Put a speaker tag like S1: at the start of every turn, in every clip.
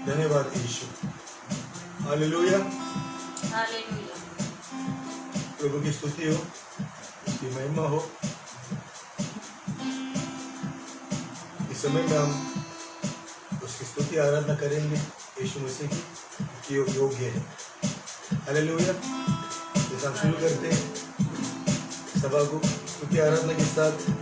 S1: धन्यवाद यीशु। Hallelujah.
S2: Hallelujah.
S1: प्रभु की स्तुति हो, उसकी महिमा हो। इस समय में हम उसकी स्तुति आराधना करेंगे यीशु मसीह की, कि वो योग्य है। हालेलुया। जैसे हम शुरू करते हैं सभा को स्तुति आराधना के साथ।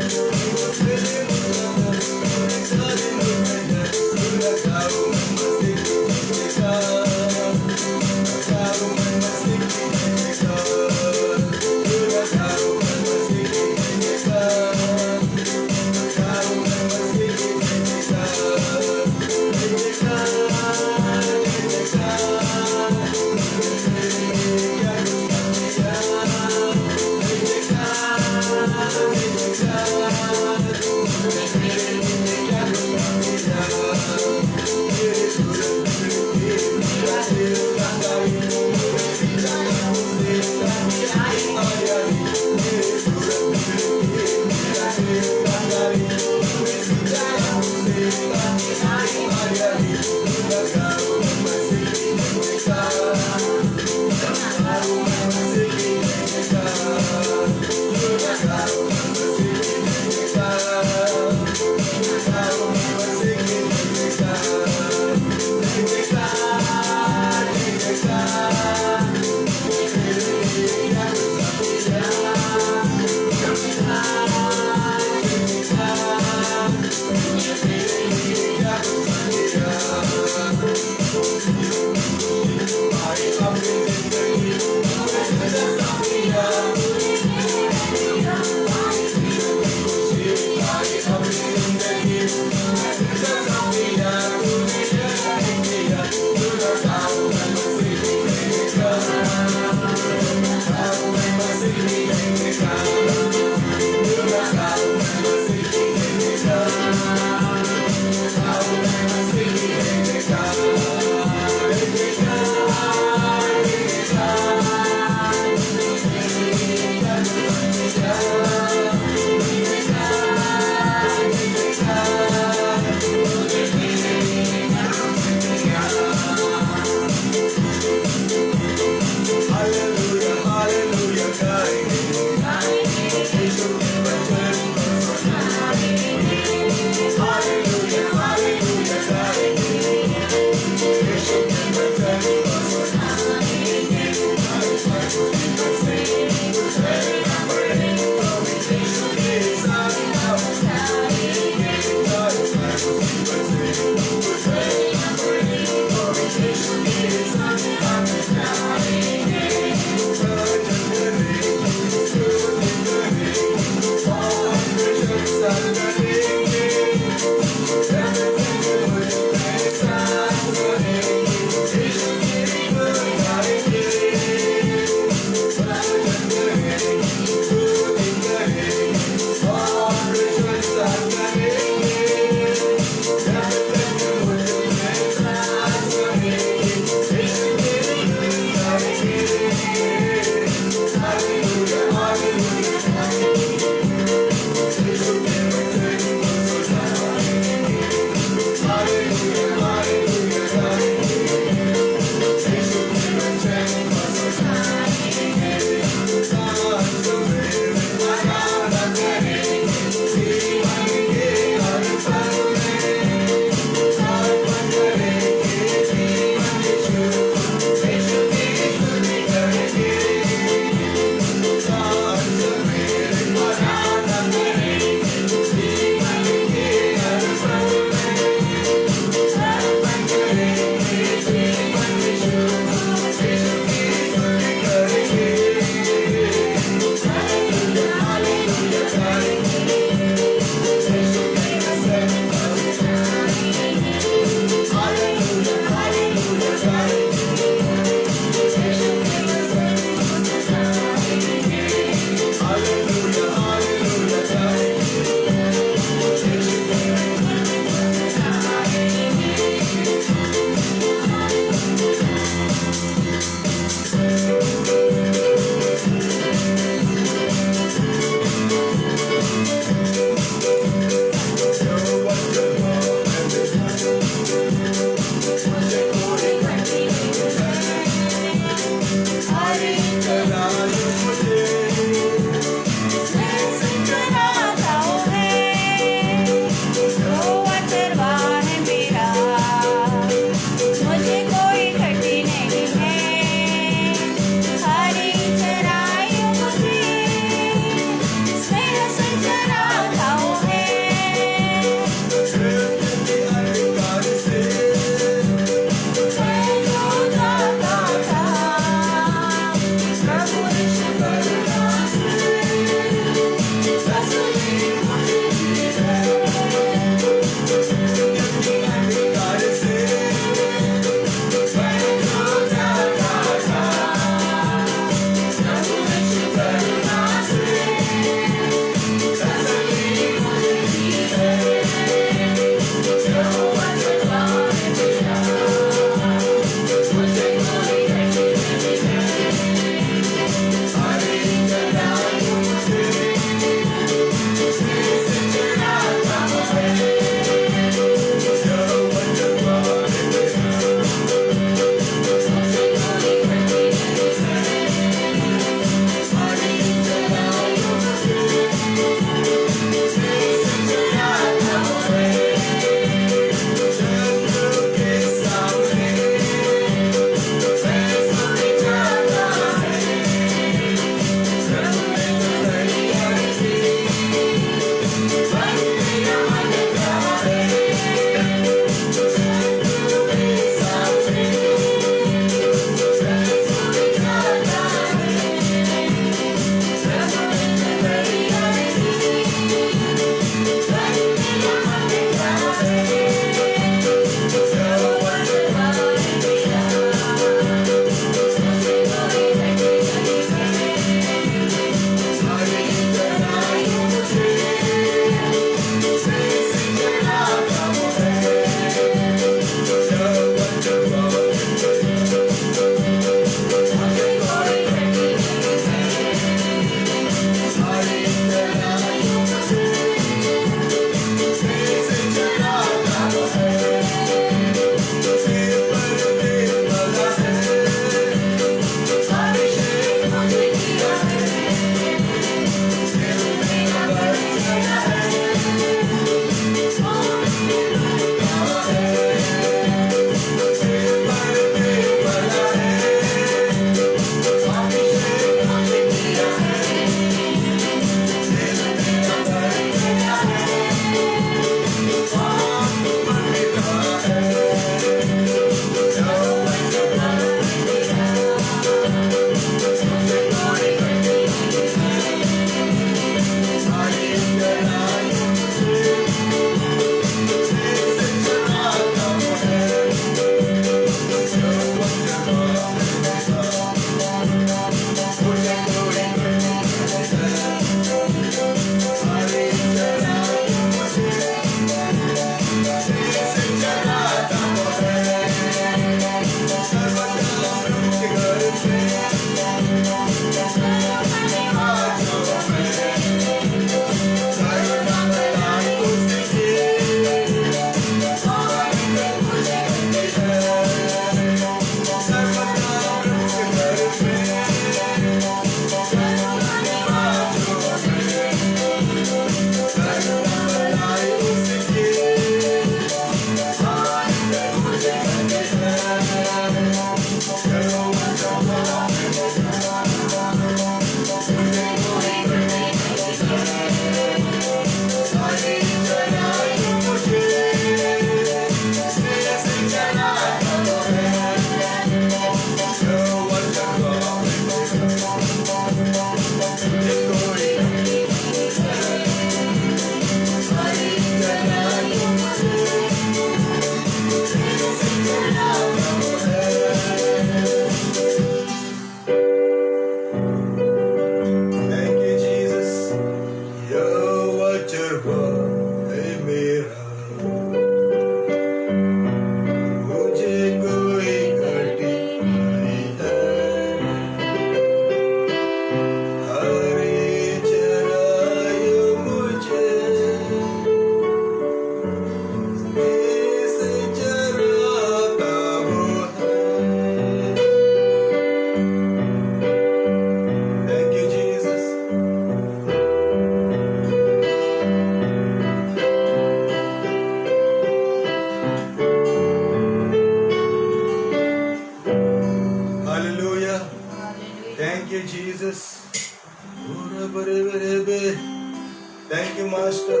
S1: Thank you master.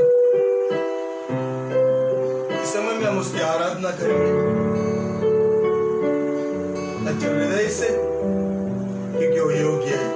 S1: इस समय में हम उसकी आराधना करेंगे अच्छे हृदय से, क्योंकि वो योग्य है।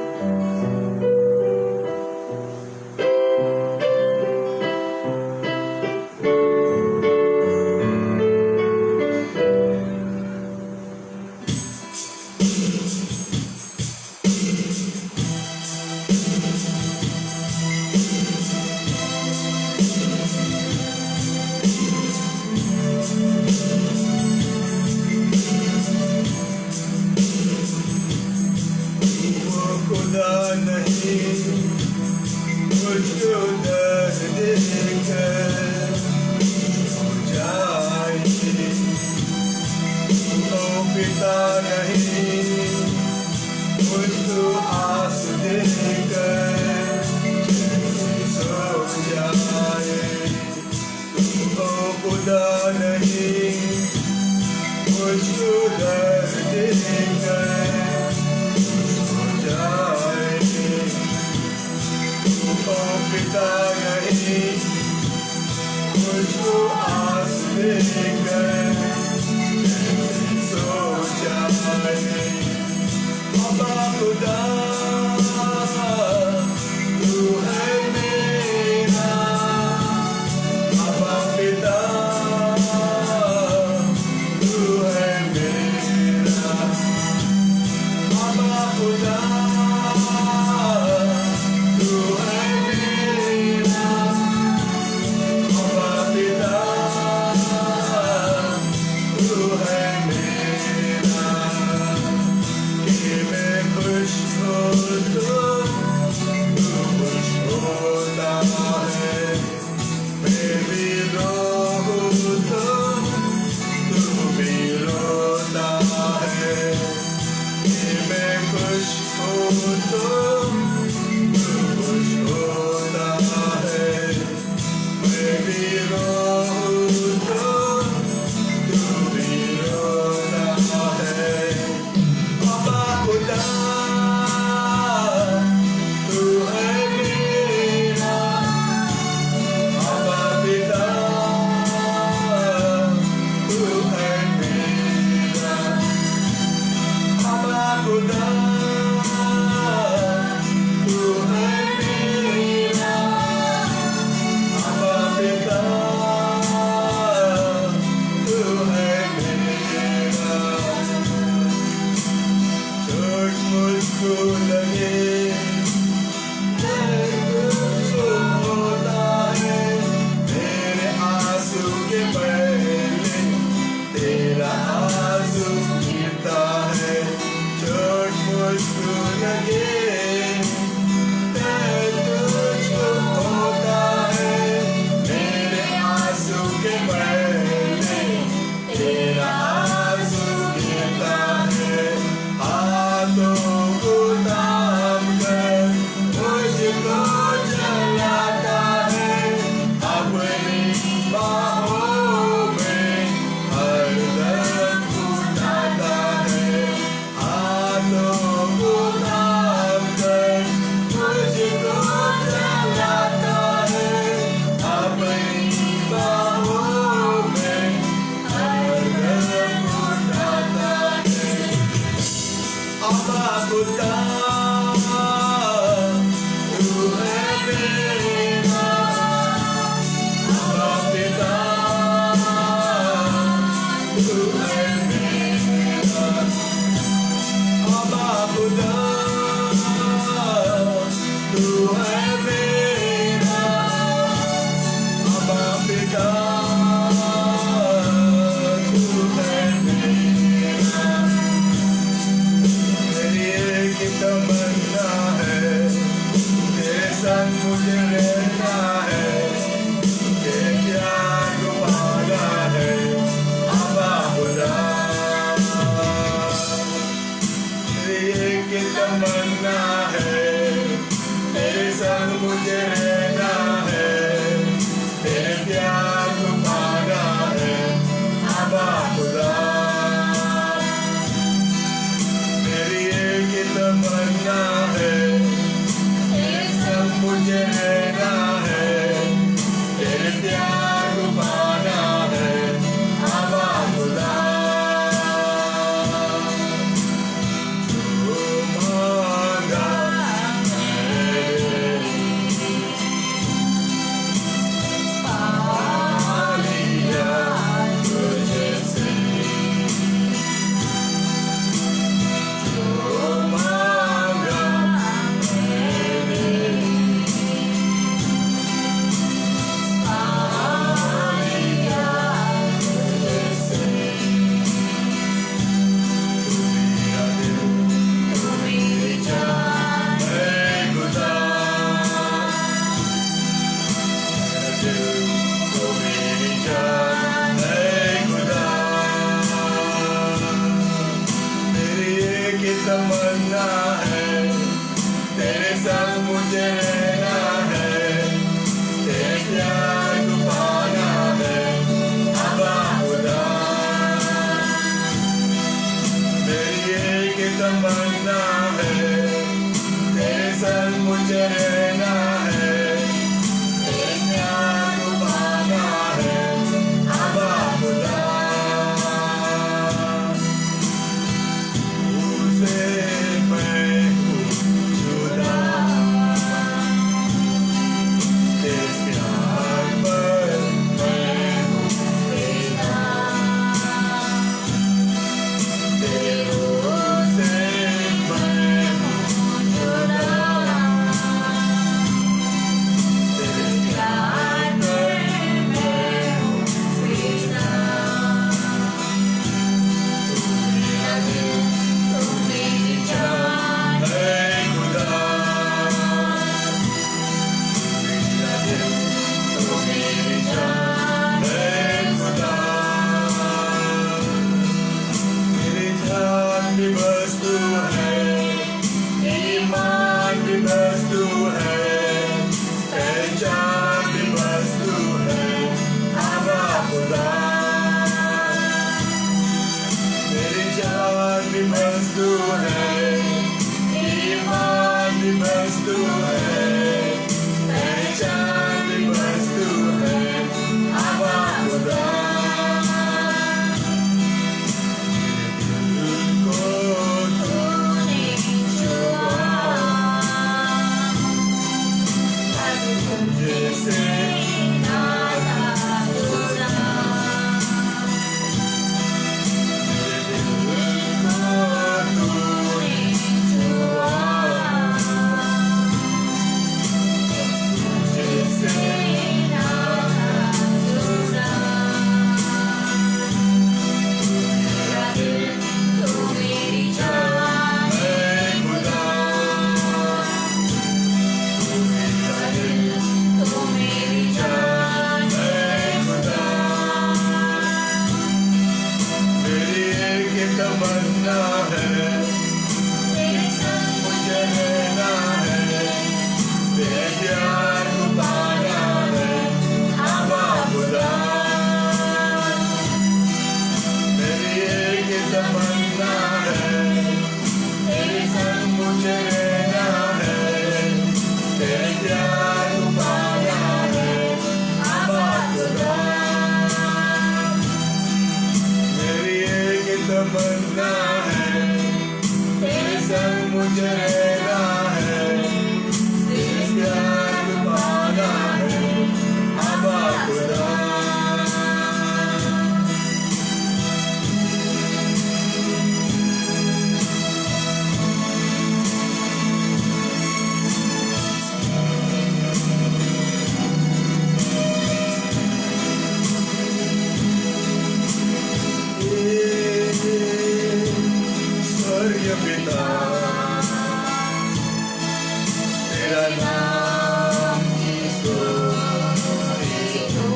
S1: तेरा नाम की स्तुति हो।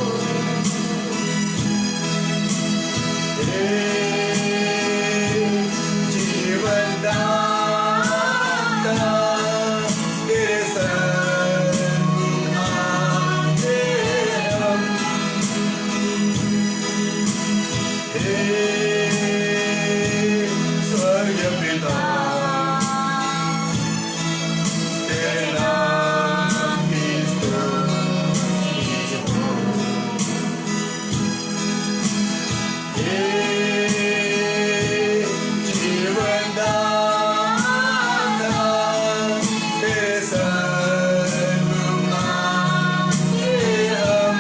S1: हे जीवन दाता तेरे सन्मुख आते हम। हे स्वर्ग पिता तेरे नाम की स्तुति हो। हे जीवन दाता तेरे सन्मुख आते हम।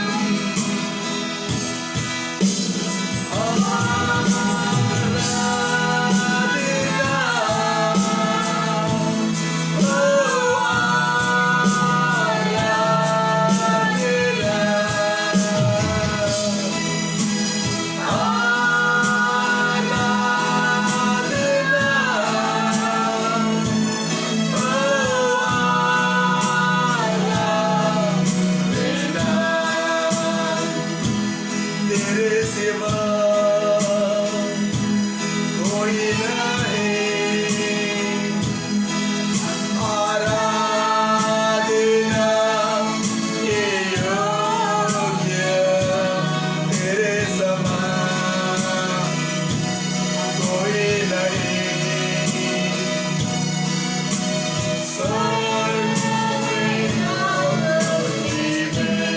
S1: तेरे सिवा कोई नहीं, आराधना के योग्य तेरे समान कोई नहीं। स्वर्ग में और पृथ्वी में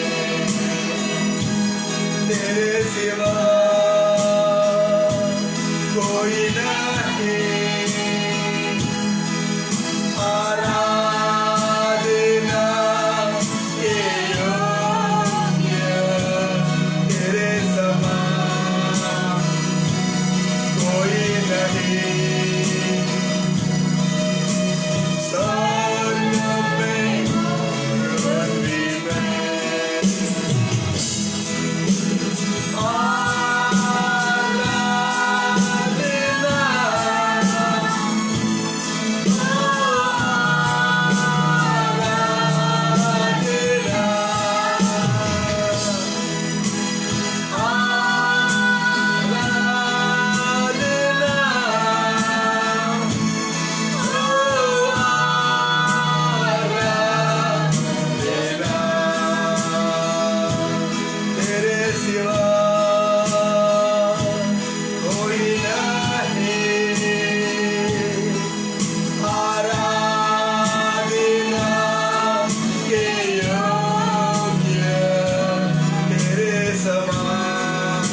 S1: तेरे सिवा कोई नहीं, आराधना के योग्य तेरे समान कोई नहीं। स्वर्ग में पृथ्वी में तेरे सिवा कोई नहीं, आराधना के योग्य तेरे समान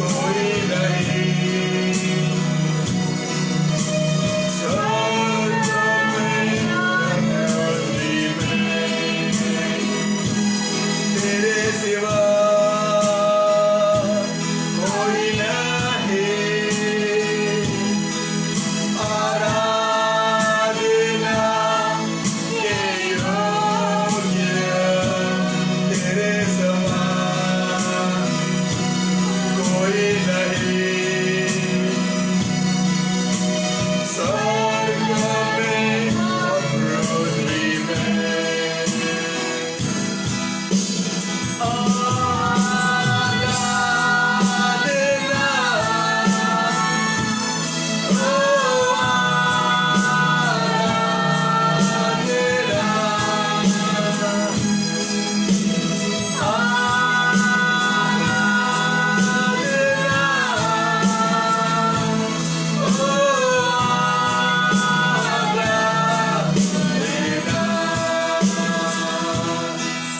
S1: कोई नहीं। स्वर्ग में पृथ्वी में तेरे सिवा कोई नहीं, आराधना के योग्य तेरे समान कोई नहीं। स्वर्ग में और पृथ्वी में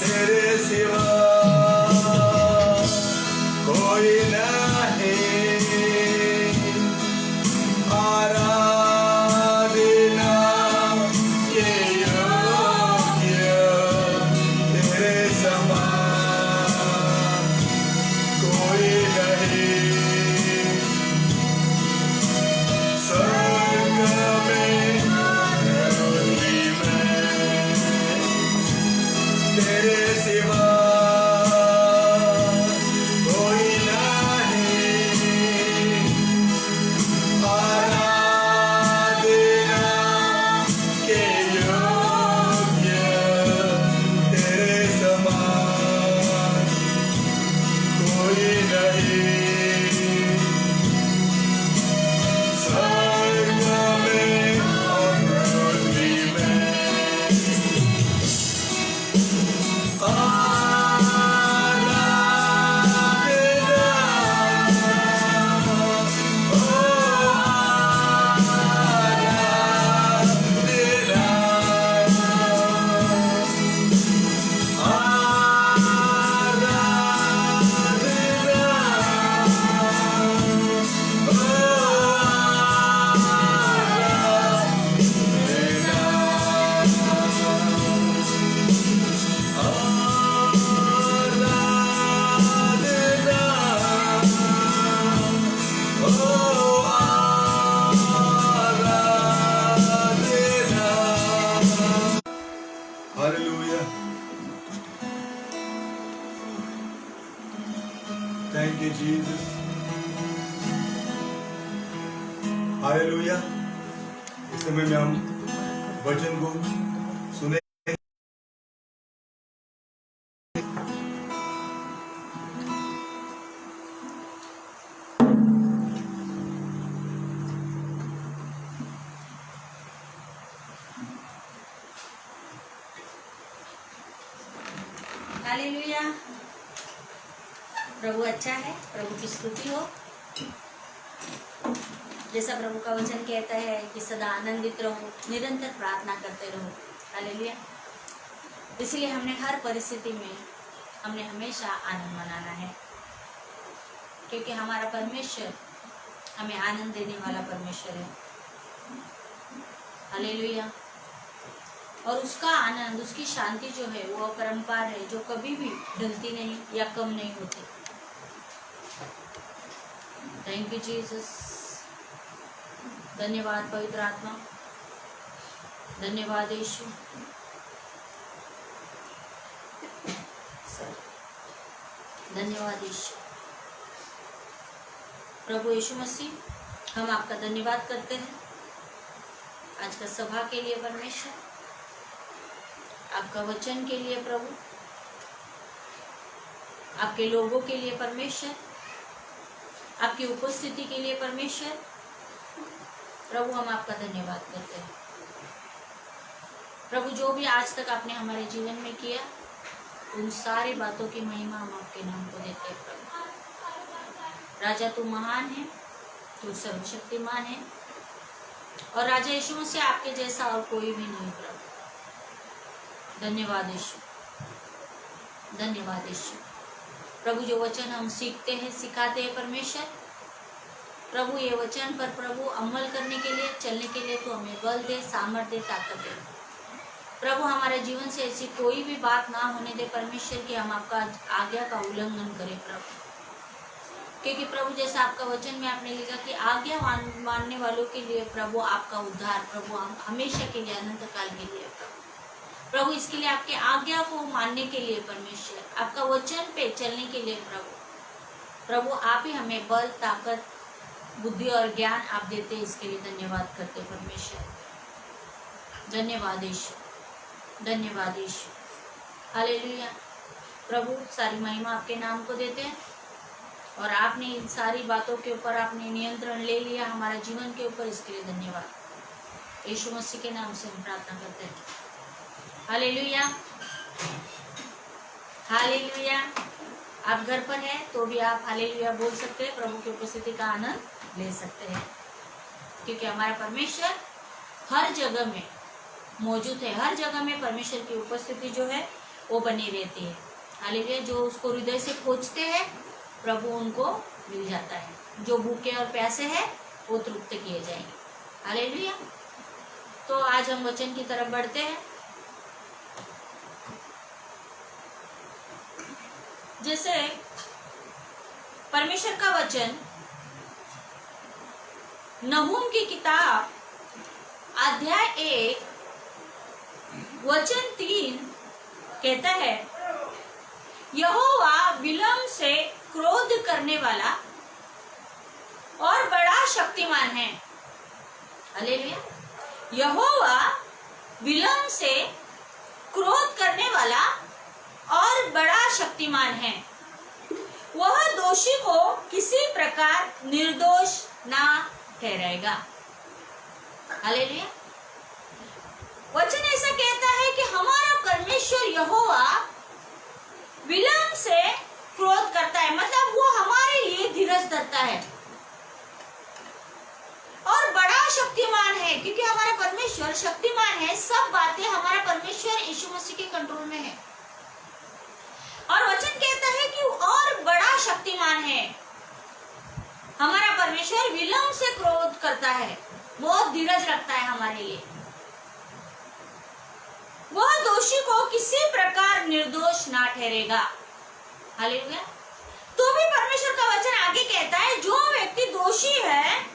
S1: तेरे सिवा कोई नहीं, आराधना के योग्य तेरे समान कोई नहीं। स्वर्ग में पृथ्वी में तेरे सिवा कोई नहीं, आराधना के योग्य Thank you, Jesus. हालेलुया। इस समय में हम वचन को सुने।
S2: हालेलुया। प्रभु अच्छा है, प्रभु की स्तुति हो। जैसा प्रभु का वचन कहता है कि सदा आनंदित रहो, निरंतर प्रार्थना करते रहो। हालेलुया। इसलिए हमने हर परिस्थिति में हमने हमेशा आनंद मनाना है, क्योंकि हमारा परमेश्वर हमें आनंद देने वाला परमेश्वर है। हालेलुया। और उसका आनंद, उसकी शांति जो है वो अपरंपार है, जो कभी भी ढलती नहीं या कम नहीं होती। Thank you Jesus. धन्यवाद पवित्र आत्मा, धन्यवाद यीशु। धन्यवाद यीशु। प्रभु यीशु मसीह, हम आपका धन्यवाद करते हैं आज का सभा के लिए परमेश्वर, आपका वचन के लिए प्रभु, आपके लोगों के लिए परमेश्वर, आपकी उपस्थिति के लिए परमेश्वर। प्रभु हम आपका धन्यवाद करते हैं। प्रभु जो भी आज तक आपने हमारे जीवन में किया, उन सारी बातों की महिमा हम आपके नाम को देते हैं। प्रभु राजा तू महान है, तू सर्वशक्तिमान है, और राजा यीशु मसीह आपके जैसा और कोई भी नहीं। प्रभु धन्यवाद यीशु, धन्यवाद यीशु। प्रभु जो वचन हम सीखते हैं, सिखाते हैं परमेश्वर, प्रभु ये वचन पर प्रभु अमल करने के लिए, चलने के लिए तो हमें बल दे, सामर्थ्य दे, ताकत दे। प्रभु हमारे जीवन से ऐसी कोई भी बात ना होने दे परमेश्वर कि हम आपका आज्ञा का उल्लंघन करें प्रभु, क्योंकि प्रभु जैसा आपका वचन में आपने लिखा कि आज्ञा मानने वालों के लिए प्रभु आपका उद्धार, प्रभु हमेशा के लिए, अनंत काल के लिए प्रभु इसके लिए आपके आज्ञा को मानने के लिए परमेश्वर, आपका वचन पे चलने के लिए प्रभु आप ही हमें बल, ताकत, बुद्धि और ज्ञान आप देते, इसके लिए धन्यवाद करते परमेश्वर। धन्यवाद यीशु, धन्यवाद यीशु। हालेलुया। प्रभु सारी महिमा आपके नाम को देते हैं, और आपने इन सारी बातों के ऊपर आपने नियंत्रण ले लिया हमारे जीवन के ऊपर, इसके लिए धन्यवाद। यीशु मसीह के नाम से हम प्रार्थना करते हैं। Hallelujah, hallelujah. आप घर पर हैं तो भी आप हालेलुया बोल सकते हैं, प्रभु की उपस्थिति का आनंद ले सकते हैं, क्योंकि हमारा परमेश्वर हर जगह में मौजूद है। हर जगह में परमेश्वर की उपस्थिति जो है वो बनी रहती है। हालेलुया। जो उसको हृदय से खोजते हैं प्रभु उनको मिल जाता है, जो भूखे और प्यासे हैं वो तृप्त किए जाएंगे। हालेलुया। तो आज हम वचन की तरफ बढ़ते हैं। जैसे परमेश्वर का वचन नहूम की किताब अध्याय 1 वचन 3 कहता है, यहोवा विलंब से क्रोध करने वाला और बड़ा शक्तिमान है। हालेलुया। यहोवा विलंब से क्रोध करने वाला और बड़ा शक्तिमान है, वह दोषी को किसी प्रकार निर्दोष ना ठहराएगा। हालेलुया। वचन ऐसा कहता है कि हमारा परमेश्वर यहोवा विलंब से क्रोध करता है, मतलब वो हमारे लिए धीरज धरता है, और बड़ा शक्तिमान है, क्योंकि हमारा परमेश्वर शक्तिमान है। सब बातें हमारा परमेश्वर यीशु मसीह के कंट्रोल में है, और वचन कहता है कि और बड़ा शक्तिमान है। हमारा परमेश्वर विलंब से क्रोध करता है, बहुत धीरज रखता है हमारे लिए। वह दोषी को किसी प्रकार निर्दोष ना ठहरेगा। हालेलुया। तो भी परमेश्वर का वचन आगे कहता है, जो व्यक्ति दोषी है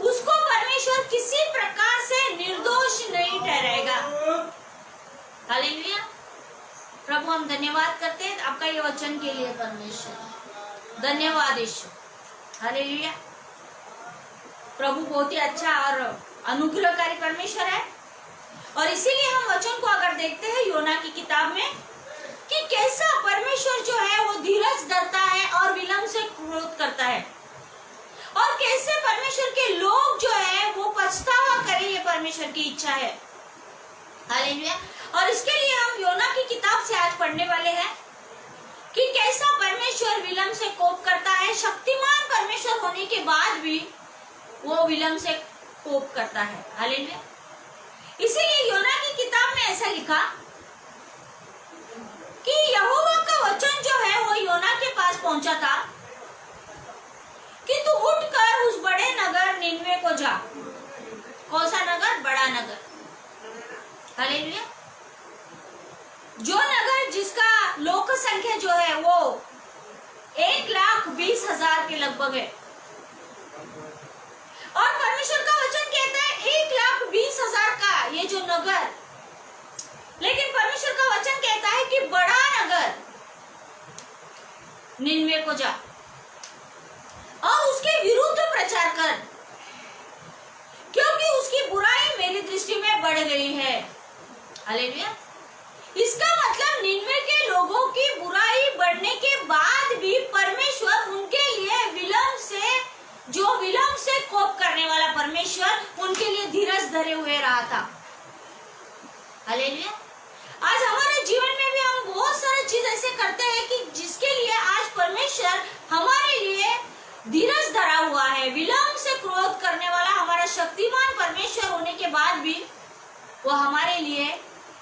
S2: उसको परमेश्वर किसी प्रकार से निर्दोष नहीं ठहराएगा। हालेलुया। प्रभु हम धन्यवाद करते हैं आपका ये वचन के लिए परमेश्वर। धन्यवाद यीशु, हालेलुया। प्रभु बहुत ही अच्छा और अनुग्रहकारी परमेश्वर है। और इसीलिए हम वचन को अगर देखते हैं योना की किताब में कि कैसा परमेश्वर जो है वो धीरज धरता है और विलंब से क्रोध करता है, और कैसे परमेश्वर के लोग जो है वो पछतावा करें, ये परमेश्वर की इच्छा है, हालेलुया। और इसके लिए हम योना की किताब से आज पढ़ने वाले हैं कि कैसा परमेश्वर विलंब से कोप करता है। शक्तिमान परमेश्वर होने के बाद भी वो विलंब से कोप करता है, हालेलुया। इसीलिए योना की किताब में ऐसा लिखा कि यहोवा का वचन जो है वो योना के पास पहुंचा था कि तू उठकर उस बड़े नगर निनवे को जा। कौन सा नगर? बड़ा नगर, हालेलुया। जो नगर जिसका लोक संख्या जो है वो 1,20,000 के लगभग है, और परमेश्वर का वचन कहता है 1,20,000 का ये जो नगर, लेकिन परमेश्वर का वचन कहता है कि बड़ा नगर निनवे को जा और उसके विरुद्ध प्रचार कर, क्योंकि उसकी बुराई मेरी दृष्टि में बढ़ गई है, हालेलुया। इसका मतलब निनवे के लोगों की बुराई बढ़ने के बाद भी परमेश्वर उनके लिए विलंब से कोप करने वाला परमेश्वर उनके लिए धीरज धरे हुए रहा था, हालेलुया। आज हमारे जीवन में भी हम बहुत सारे चीज ऐसे करते हैं कि जिसके लिए आज परमेश्वर हमारे लिए धीरज धरा हुआ है। विलंब से क्रोध करने वाला हमारा शक्तिमान परमेश्वर होने के बाद भी वो हमारे लिए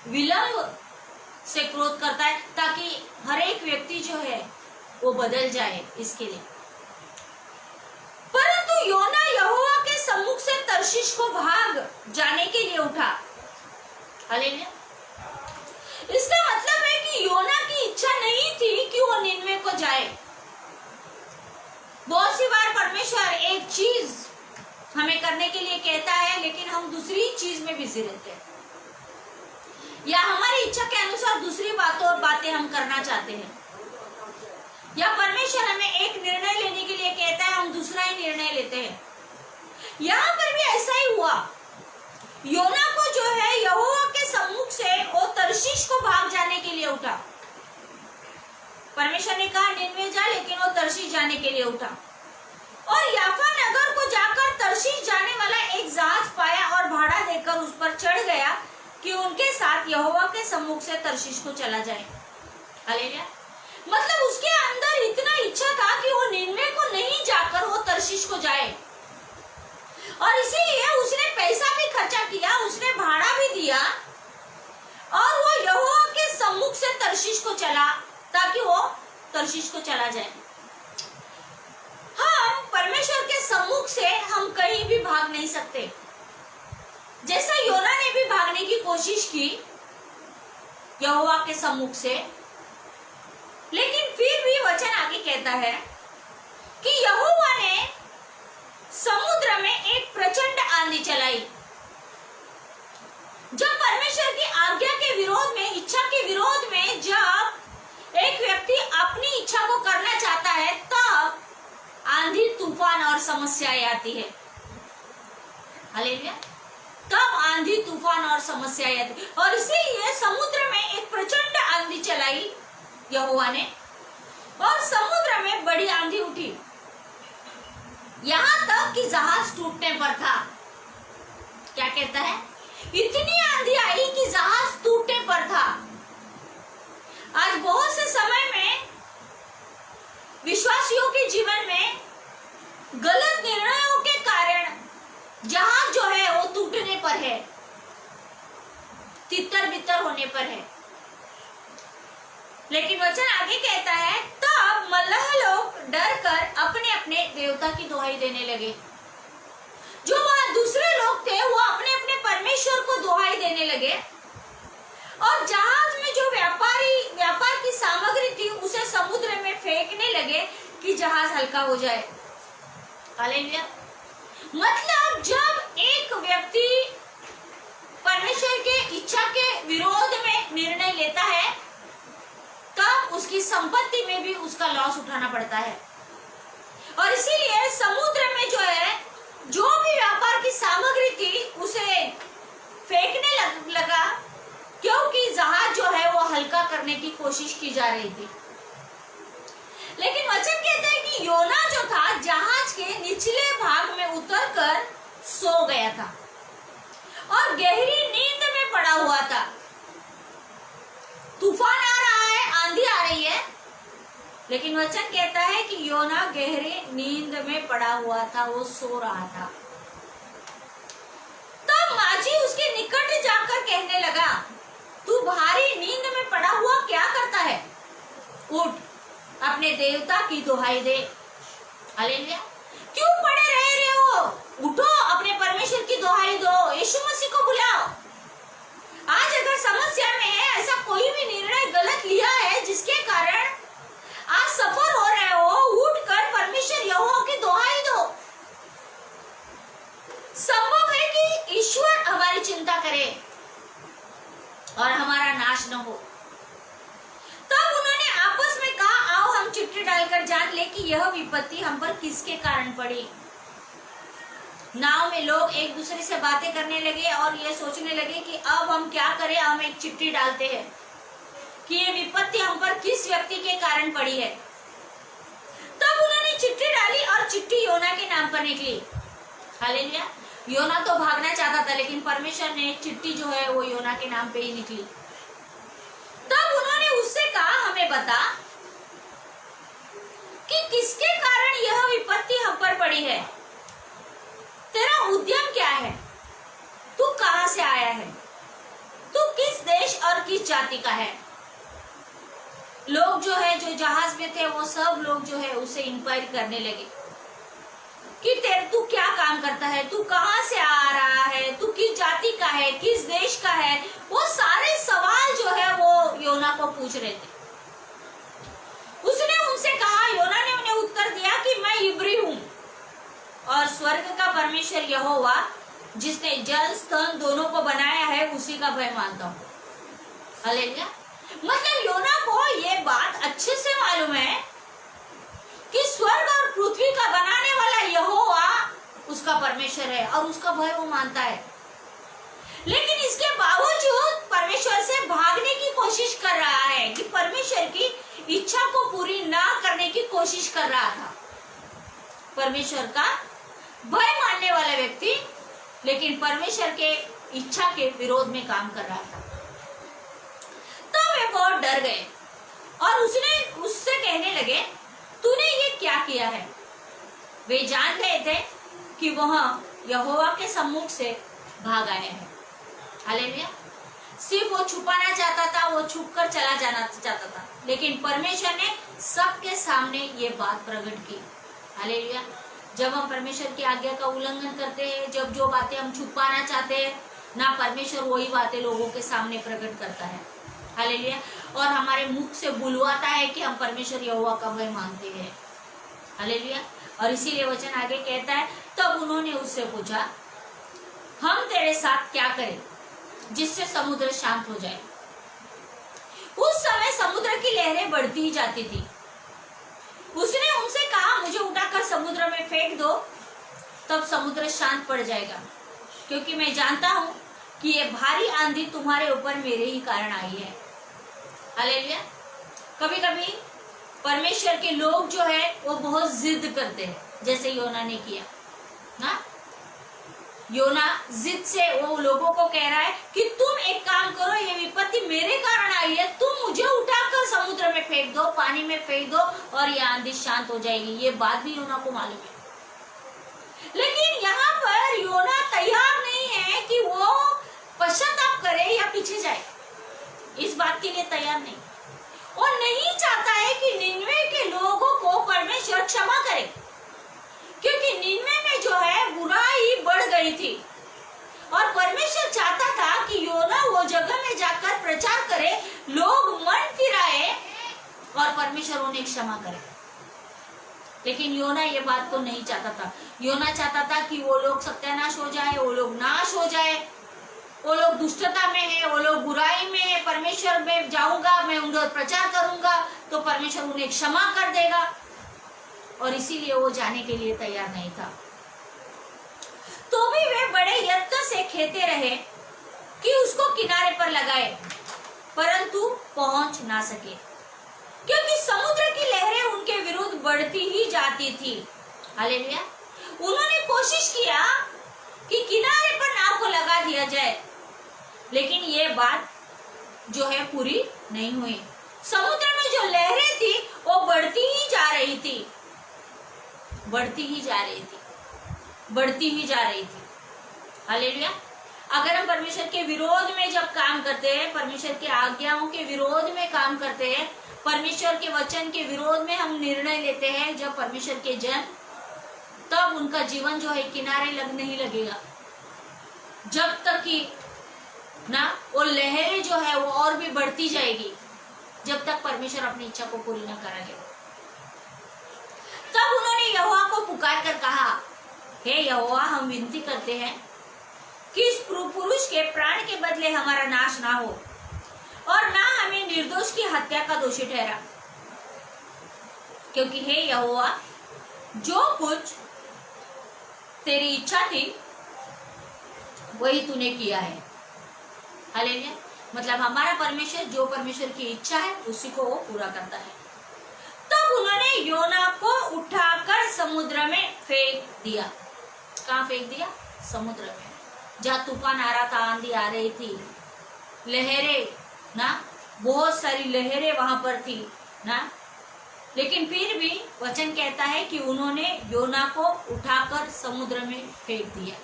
S2: विलंब से क्रोध करता है, ताकि हर एक व्यक्ति जो है वो बदल जाए, इसके लिए। परंतु योना यहोवा के सम्मुख से तर्शीश को भाग जाने के लिए उठा, हालेलुया। इसका मतलब है कि योना की इच्छा नहीं थी कि वो निनवे को जाए। बहुत सी बार परमेश्वर एक चीज हमें करने के लिए कहता है, लेकिन हम दूसरी चीज में बिजी रहते हैं, या हमारी इच्छा के अनुसार दूसरी बातें हम करना चाहते हैं, या परमेश्वर हमें एक निर्णय लेने के लिए कहता है, हम दूसरा ही निर्णय लेते हैं। यहाँ पर भी ऐसा ही हुआ। योना को जो है यहोवा के सम्मुख से वो तर्शीश को भाग जाने के लिए उठा। परमेश्वर ने कहा निनवे जा, लेकिन वो तर्शीश जाने के लिए उठा, और याफा नगर को जाकर तर्शीश जाने वाला एक जहाज पाया और भाड़ा देकर उस पर चढ़ गया कि उनके साथ यहोवा के सम्मुख से तर्शीश को चला जाए, हालेलुया। मतलब उसके अंदर इतना इच्छा था कि वो निनवे को नहीं जाकर वो तर्शीश को जाए, और इसीलिए उसने पैसा भी खर्चा किया, उसने भाड़ा भी दिया, और वो यहोवा के सम्मुख से तर्शीश को चला, ताकि वो तर्शीश को चला जाए। हम परमेश्वर के सम्मुख से हम कहीं भी भाग नहीं सकते। जैसा योना ने भी भागने की कोशिश की यहोवा के सम्मुख से, लेकिन फिर भी वचन आगे कहता है कि यहोवा ने समुद्र में एक प्रचंड आंधी चलाई। जब परमेश्वर की आज्ञा के विरोध में, इच्छा के विरोध में जब एक व्यक्ति अपनी इच्छा को करना चाहता है, तब आंधी, तूफान और समस्याएं आती है, हालेलुया। तब आंधी, तूफान और समस्याएं आती, और इसीलिए समुद्र में एक प्रचंड आंधी चलाई यहोवा ने, और समुद्र में बड़ी आंधी उठी, यहाँ तक कि जहाज टूटने पर था। क्या कहता है? इतनी आंधी आई कि जहाज टूटने पर था। आज बहुत से समय में विश्वासियों के जीवन में गलत निर्णयों के कारण जहाज जो है वो टूटने पर है, तितर बितर होने पर है। लेकिन वचन आगे कहता है, तब मल्लाह लोग डर कर अपने अपने देवता की दुहाई देने लगे। जो वहां दूसरे लोग थे वो अपने अपने परमेश्वर को दुहाई देने लगे, और जहाज में जो व्यापार की सामग्री थी उसे समुद्र में फेंकने लगे कि जहाज हल्का हो जाए, हालेलुया। मतलब जब एक व्यक्ति परमेश्वर के इच्छा के विरोध में निर्णय लेता है, तब उसकी संपत्ति में भी उसका लॉस उठाना पड़ता है, और इसीलिए समुद्र में जो है, जो भी व्यापार की सामग्री थी उसे फेंकने लगा, क्योंकि जहाज जो है वो हल्का करने की कोशिश की जा रही थी। लेकिन वचन कहते हैं कि योना जो था जहाज के निचले भाग में उतरकर सो गया था और गहरी नींद में पड़ा हुआ था। तूफान आ रहा है, आंधी आ रही है, लेकिन वचन कहता है कि योना गहरी नींद में पड़ा हुआ था, वो सो रहा था। तब माझी उसके निकट जाकर कहने लगा, तू भारी नींद में पड़ा हुआ क्या करता है? उठ, अपने देवता की दुहाई दे। हालेलुया। क्यों पड़े रह रहे हो? उठो, अपने परमेश्वर की दुहाई दो, यीशु मसीह को बुलाओ। आज अगर समस्या में है, ऐसा कोई भी निर्णय गलत लिया है जिसके कारण आज सफर हो रहे हो, उठकर परमेश्वर यहोवा की दुहाई दो। संभव है कि ईश्वर हमारी चिंता करे और हमारा नाश न हो। तब उन्होंने आपस में कहा, आओ हम चिट्ठी डालकर जान ले कि यह विपत्ति हम पर किसके कारण पड़ी। नाव में लोग एक दूसरे से बातें करने लगे और ये सोचने लगे कि अब हम क्या करें, हम एक चिट्ठी डालते हैं कि ये विपत्ति हम पर किस व्यक्ति के कारण पड़ी है। तब उन्होंने चिट्ठी डाली और चिट्ठी योना के नाम पर निकली। हालेलुया। योना तो भागना चाहता था, लेकिन परमेश्वर ने चिट्ठी जो है वो योना के नाम पे ही निकली। तब उन्होंने उससे कहा, हमें बता कि किसके कारण यह विपत्ति हम पर पड़ी है। तेरा उद्यम क्या है? तू कहां से आया है? तू किस देश और किस जाति का है? लोग जो है, जो जहाज में थे, वो सब लोग जो है उसे इंक्वायरी करने लगे कि तू क्या काम करता है, तू कहां से आ रहा है, तू किस जाति का है, किस देश का है। वो सारे सवाल जो है वो योना को पूछ रहे थे। उसने उनसे कहा, योना ने उन्हें उत्तर दिया कि मैं इब्री हूं और स्वर्ग का परमेश्वर यहोवा जिसने जल स्थल दोनों को बनाया है उसी का भय मानता हूँ। हालेलुया। मतलब योना को ये बात अच्छे से मालूम है कि स्वर्ग और पृथ्वी का बनाने वाला यहोवा उसका परमेश्वर है और उसका भय वो मानता है। लेकिन इसके बावजूद परमेश्वर से भागने की कोशिश कर रहा है कि परमेश्वर की इच्छा को पूरी ना करने की कोशिश कर रहा था। परमेश्वर का भय मानने वाला व्यक्ति, लेकिन परमेश्वर के इच्छा के विरोध में काम कर रहा था। तो वे बहुत डर गए और उससे कहने लगे, तूने ये क्या किया है? वे जान गए थे कि वह यहोवा के सम्मुख से भाग आए हैं। हालेलुया। सिर्फ वो छुपाना चाहता था, वो छुप कर चला जाना चाहता था, लेकिन परमेश्वर ने सबके सामने ये बात प्रकट की। हालेलुया। जब हम परमेश्वर की आज्ञा का उल्लंघन करते हैं, जब जो बातें हम छुपाना चाहते हैं ना, परमेश्वर वही बातें लोगों के सामने प्रकट करता है। हालेलुया। और हमारे मुख से बुलवाता है कि हम परमेश्वर यहोवा का भय मानते हैं। हालेलुया। और इसीलिए वचन आगे कहता है, तब उन्होंने उससे पूछा, हम तेरे साथ क्या करें जिससे समुद्र शांत हो जाए। उस समय समुद्र की लहरें बढ़ती ही जाती थी। उसने उनसे कहा, मुझे उठाकर समुद्र में फेंक दो, तब समुद्र शांत पड़ जाएगा, क्योंकि मैं जानता हूं कि ये भारी आंधी तुम्हारे ऊपर मेरे ही कारण आई है। हालेलुया। कभी कभी परमेश्वर के लोग जो है वो बहुत जिद करते हैं, जैसे योना ने किया ना। योना जिद से वो लोगों को कह रहा है कि तुम एक काम करो, ये विपत्ति मेरे कारण आई है, तुम मुझे उठाकर समुद्र में फेंक दो, पानी में फेंक दो और ये आंधी शांत हो जाएगी। ये बात भी योना को मालूम है, लेकिन यहाँ पर योना तैयार नहीं है कि वो पश्चाताप करे या पीछे जाए। इस बात के लिए तैयार नहीं, और नहीं चाहता है कि निन्वे के लोगों को परमेश्वर क्षमा करे, क्योंकि निन्वे में जो है बुराई बढ़ गई थी और परमेश्वर चाहता था कि योना वो जगह में जाकर प्रचार करे, लोग मन फिराए और परमेश्वर उन्हें क्षमा करे। लेकिन योना ये बात को नहीं चाहता था। योना चाहता था कि वो लोग सत्यानाश हो जाए, वो लोग नाश हो जाए, वो लोग दुष्टता में है, वो लोग बुराई में है, परमेश्वर में जाऊंगा, मैं उनका प्रचार करूंगा तो परमेश्वर उन्हें क्षमा कर देगा। और इसीलिए वो जाने के लिए तैयार नहीं था। तो भी वे बड़े यत्न से खेते रहे कि उसको किनारे पर लगाए, परंतु पहुंच ना सके, क्योंकि समुद्र की लहरें उनके विरुद्ध बढ़ती ही जाती थी। हालेलुया। उन्होंने कोशिश किया कि किनारे पर नाव को लगा दिया जाए, लेकिन ये बात जो है पूरी नहीं हुई। समुद्र में जो लहरें थी वो बढ़ती ही जा रही थी, बढ़ती ही जा रही थी, बढ़ती ही जा रही थी। हालेलुया। अगर हम परमेश्वर के विरोध में जब काम करते हैं, परमेश्वर की आज्ञाओं के विरोध में काम करते हैं, परमेश्वर के वचन के विरोध में हम निर्णय लेते हैं, जब परमेश्वर के जन, तब उनका जीवन जो है किनारे नहीं लगेगा, जब तक कि ना वो लहरें जो है वो और भी बढ़ती जाएगी, जब तक परमेश्वर अपनी इच्छा को पूरी न करेंगे। तब उन्होंने यहोवा को पुकार कर कहा, हे यहोवा, हम विनती करते हैं कि इस पुरुष के प्राण के बदले हमारा नाश ना हो और ना हमें निर्दोष की हत्या का दोषी ठहरा, क्योंकि हे यहोवा, जो कुछ तेरी इच्छा थी वही तूने किया है। हालेलुया। मतलब हमारा परमेश्वर, जो परमेश्वर की इच्छा है उसी को वो पूरा करता है। तब उन्होंने योना को उठाकर समुद्र में फेंक दिया। कहाँ फेंक दिया? समुद्र में, जहाँ तूफान आ रहा था, आंधी आ रही थी, लहरें ना, बहुत सारी लहरें वहां पर थी ना, लेकिन फिर भी वचन कहता है कि उन्होंने योना को उठाकर समुद्र में फेंक दिया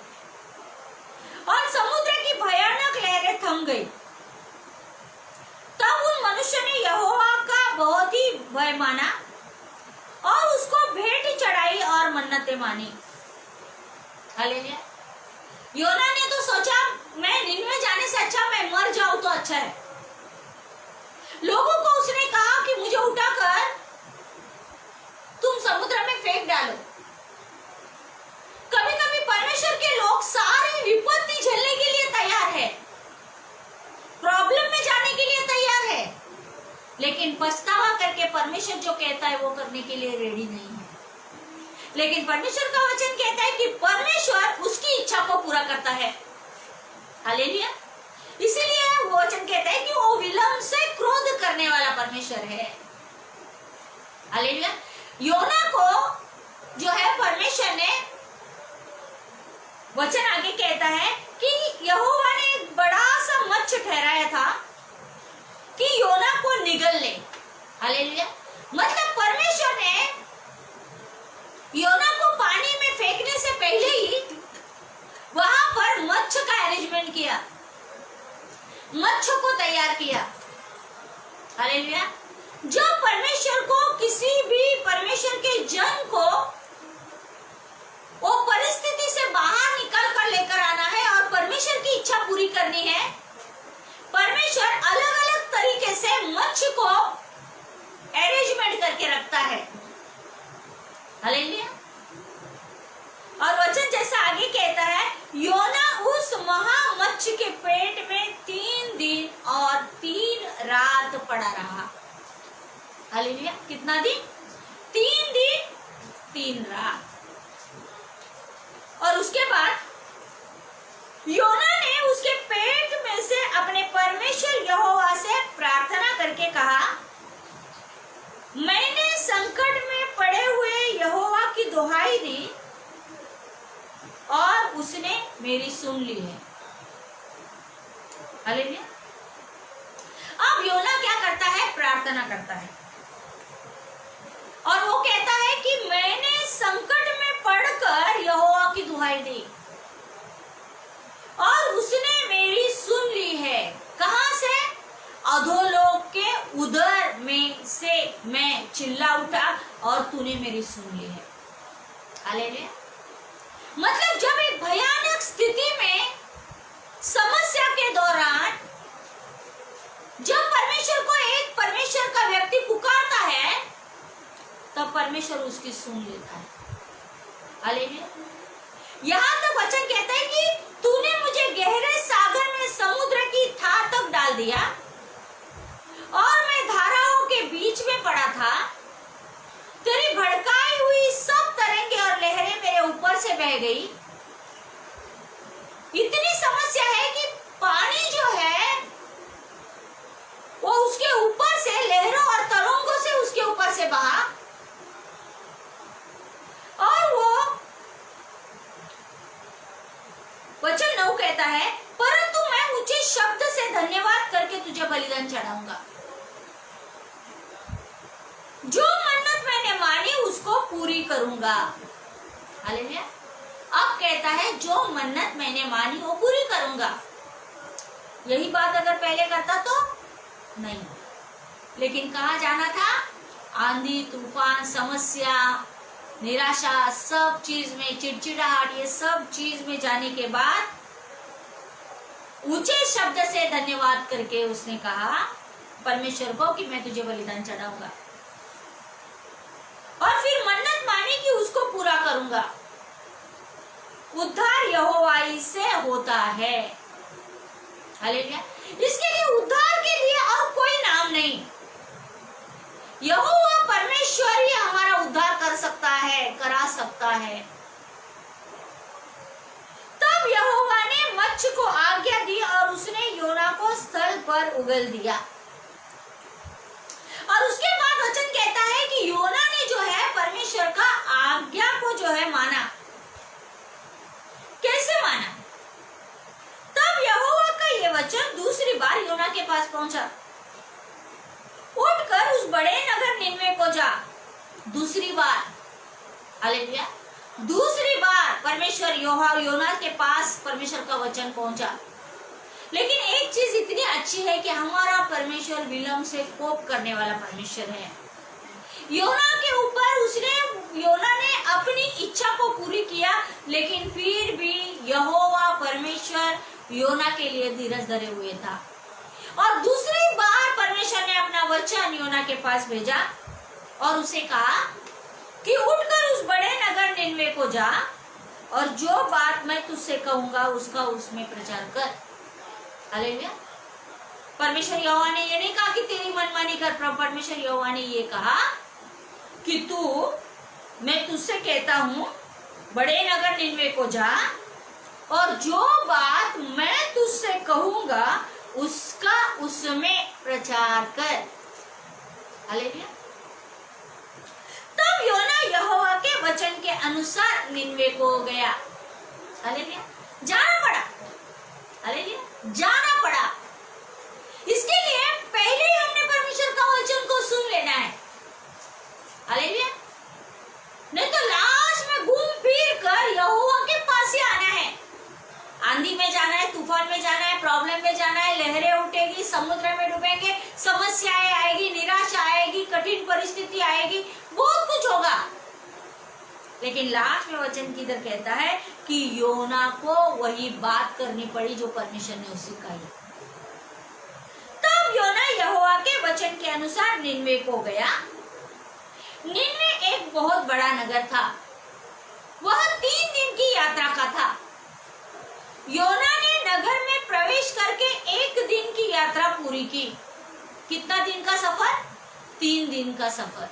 S2: और समुद्र की भयानक लहरें थम गई। तब उन मनुष्य ने यहोवा का बहुत ही भय माना और उसको भेंट चढ़ाई और मन्नतें मानी। हालेलुया। योना ने तो सोचा, मैं निन्वे जाने से अच्छा मैं मर जाऊं तो अच्छा है। लोगों को उसने कहा कि मुझे उठाकर तुम समुद्र में फेंक डालो। कभी कभी परमेश्वर के लोग सारी विपत्ति झेलने के लिए तैयार है, प्रॉब्लम में जाने के लिए तैयार है, लेकिन पछतावा करके परमेश्वर जो कहता है वो करने के लिए रेडी नहीं है। लेकिन परमेश्वर का वचन कहता है कि परमेश्वर उसकी इच्छा को पूरा करता है। हालेलुया। इसीलिए वो वचन कहता है कि वो विलंब से क्रोध करने वाला परमेश्वर है। हालेलुया। योना को जो है परमेश्वर ने, वचन आगे कहता है कि यहोवा ने एक बड़ा सा मत्स्य ठहराया था कि योना को निगल ले। हालेलुया। मतलब परमेश्वर ने योना को पानी में फेंकने से पहले ही वहां पर मत्स्य का अरेंजमेंट किया, मत्स्य को तैयार किया। हालेलुया। जब परमेश्वर को किसी भी परमेश्वर के जन को वो परिस्थिति से बाहर निकल कर लेकर आना है और परमेश्वर की इच्छा पूरी करनी है, परमेश्वर अलग अलग तरीके से मत्स्य को अरेंजमेंट करके रखता है। हालेलुया। और वचन जैसा आगे कहता है, योना उस महामत्स्य के पेट में 3 दिन और 3 रात पड़ा रहा। हालेलुया। कितना दिन? 3 दिन 3 रात। और उसके बाद योना ने उसके पेट में से अपने परमेश्वर यहोवा से प्रार्थना करके कहा, मैंने संकट में पड़े हुए यहोवा की दुहाई दी और उसने मेरी सुन ली है। हालेलुया। अब योना क्या करता है? प्रार्थना करता है और वो कहता है कि मैंने संकट में पड़कर यहोवा की दुहाई दी और उसने मेरी सुन ली है। कहां से? अधोलोक के उदर में से मैं चिल्ला उठा और तूने मेरी सुन ली है। हालेलुया। मतलब जब एक भयानक स्थिति में, समस्या के दौरान, जब परमेश्वर को एक परमेश्वर का व्यक्ति पुकारता है, तब परमेश्वर उसकी सुन लेता है। हालेलुया। यहाँ तक वचन कहता है कि तूने मुझे गहरे सागर में समुद्र की थाह तक डाल दिया और मैं धाराओं के बीच में पड़ा था। तेरी भड़काई हुई ऊपर से बह गई। इतनी समस्या है कि पानी जो है वो उसके ऊपर से लहरों और तरंगों से उसके ऊपर से बहा, और वो वचन 9 कहता है, परंतु मैं ऊंचे शब्द से धन्यवाद करके तुझे बलिदान चढ़ाऊंगा। जो मन्नत मैंने मानी उसको पूरी करूंगा। हालेलुया। अब कहता है जो मन्नत मैंने मानी वो पूरी करूंगा। यही बात अगर पहले करता तो नहीं, लेकिन कहाँ जाना था? आंधी तूफान, समस्या, निराशा, सब चीज में चिड़चिड़ाहट, ये सब चीज में जाने के बाद ऊंचे शब्द से धन्यवाद करके उसने कहा परमेश्वर को कि मैं तुझे बलिदान चढ़ाऊंगा, और फिर मन्नत मानी कि उसको पूरा करूंगा। उद्धार यहोवा से होता है। हालेलुया। इसके लिए उद्धार के लिए और कोई नाम नहीं, यहोवा परमेश्वर ही हमारा उद्धार कर सकता है, करा सकता है। तब यहोवा ने मत्स्य को आज्ञा दी और उसने योना को स्थल पर उगल दिया। और उसके बाद वचन कहता है कि योना ने जो है परमेश्वर का आज्ञा को जो है माना। कैसे माना? तब यहोवा का ये वचन दूसरी बार योना के पास पहुंचा, उठकर उस बड़े नगर निनवे को जा। दूसरी बार, हालेलुया, दूसरी बार परमेश्वर योना के पास परमेश्वर का वचन पहुंचा। लेकिन एक चीज इतनी अच्छी है कि हमारा परमेश्वर विलंब से कोप करने वाला परमेश्वर है। योना के ऊपर योना ने अपनी इच्छा को पूरी किया, लेकिन फिर भी यहोवा परमेश्वर योना के लिए धीरज धरे हुए था। और दूसरी बार परमेश्वर ने अपना वचन योना के पास भेजा और उसे कहा कि उठकर उस बड़े नगर निनवे को जा और जो बात मैं तुझसे कहूंगा उसका उसमें प्रचार कर। हालेलुया। परमेश्वर यहोवा ने ये नहीं कहा कि तेरी मनमानी कर, परमेश्वर यहोवा ने ये कहा कि मैं तुझसे कहता हूं बड़े नगर निनवे को जा और जो बात मैं तुझसे कहूंगा उसका उसमें प्रचार कर। हालेलुया। तब योना यहोवा के वचन के अनुसार निनवे को गया। हालेलुया। जाना पड़ा। हालेलुया। जाना पड़ा। इसके लिए पहले ही हमने परमेश्वर का वचन को सुन लेना है। हालेलुया। नहीं तो लास्ट में घूम फिर कर यहोवा के पास ही आना है। आंधी में जाना है, तूफान में जाना है, प्रॉब्लम में जाना है, लहरें उठेगी, समुद्र में डूबेंगे, समस्याएं आएगी, निराशा आएगी, कठिन परिस्थिति आएगी, बहुत कुछ होगा। लेकिन लास्ट में वचन किधर कहता है कि योना को वही बात करनी पड़ी जो परमेश्वर ने उसे कही। तब योना यहोवा के वचन के अनुसार निनवे को गया। निनवे एक बहुत बड़ा नगर था, वह 3 दिन की यात्रा का था। योना ने नगर में प्रवेश करके 1 दिन की यात्रा पूरी की। कितना दिन का सफर? 3 दिन का सफर।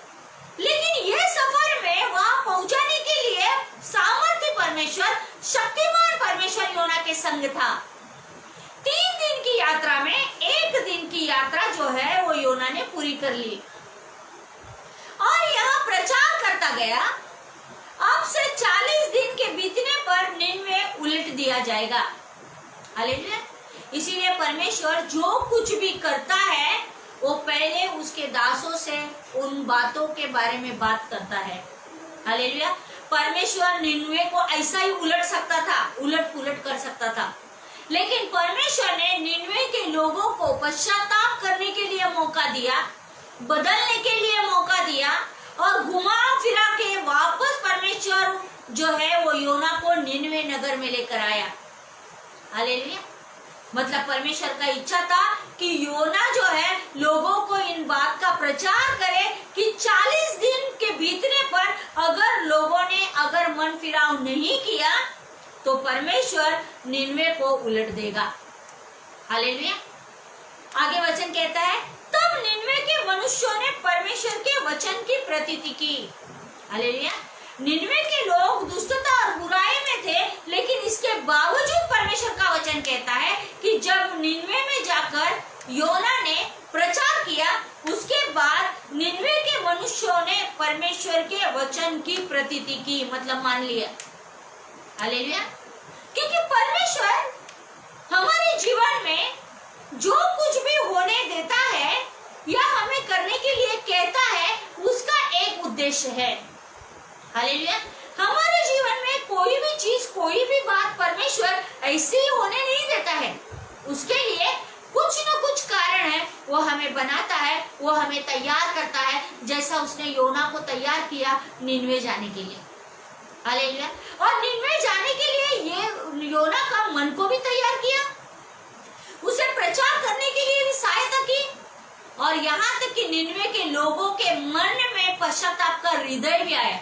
S2: लेकिन यह सफर में वहां पहुंचाने के लिए सामर्थ्य परमेश्वर, शक्तिमान परमेश्वर योना के संग था। 3 दिन की यात्रा में 1 दिन की यात्रा जो है वो योना ने पूरी कर ली और यहाँ प्रचार करता गया। अब से 40 दिन के बीतने पर निनवे उलट दिया जाएगा। हालेलुया। इसीलिए परमेश्वर जो कुछ भी करता है वो पहले उसके दासों से उन बातों के बारे में बात करता है। हालेलुया। परमेश्वर निनवे को ऐसा ही उलट सकता था, उलट पुलट कर सकता था, लेकिन परमेश्वर ने निनवे के लोगों को पश्चाताप करने के लिए मौका दिया, बदलने के लिए मौका दिया और घुमा फिरा के वापस परमेश्वर जो है वो योना को निनवे नगर में लेकर आया। हालेलुया। मतलब परमेश्वर का इच्छा था कि योना जो है लोगों को इन बात का प्रचार करे कि 40 दिन के बीतने पर अगर लोगों ने अगर मन फिराव नहीं किया तो परमेश्वर निनवे को उलट देगा। हालेलुया। आगे वचन कहता है तब निनवे के मनुष्यों ने परमेश्वर के वचन की प्रतीति की। हालेलुया। निन्वे के लोग दुष्टता और बुराई में थे, लेकिन इसके बावजूद परमेश्वर का वचन कहता है कि जब निन्वे में जाकर योना ने प्रचार किया, उसके बाद निन्वे के मनुष्यों ने परमेश्वर के वचन की प्रतीति की, मतलब मान लिया। हालेलुया। क्योंकि परमेश्वर हमारे जीवन में जो कुछ भी होने देता है या हमें करने के लिए कहता है, उसका एक उद्देश्य है। हालेलुया। हमारे जीवन में कोई भी चीज, कोई भी बात परमेश्वर ऐसे ही होने नहीं देता है। उसके लिए कुछ न कुछ कारण है, वो हमें बनाता है, वो हमें तैयार करता है, जैसा उसने योना को तैयार किया निन्वे जाने के लिए। हालेलुया। और निन्वे जाने के लिए ये योना का मन को भी तैयार किया, उसे प्रचार करने के लिए भी सहायता की, और यहाँ तक कि निन्वे के लोगों के मन में पश्चाताप का हृदय भी आया।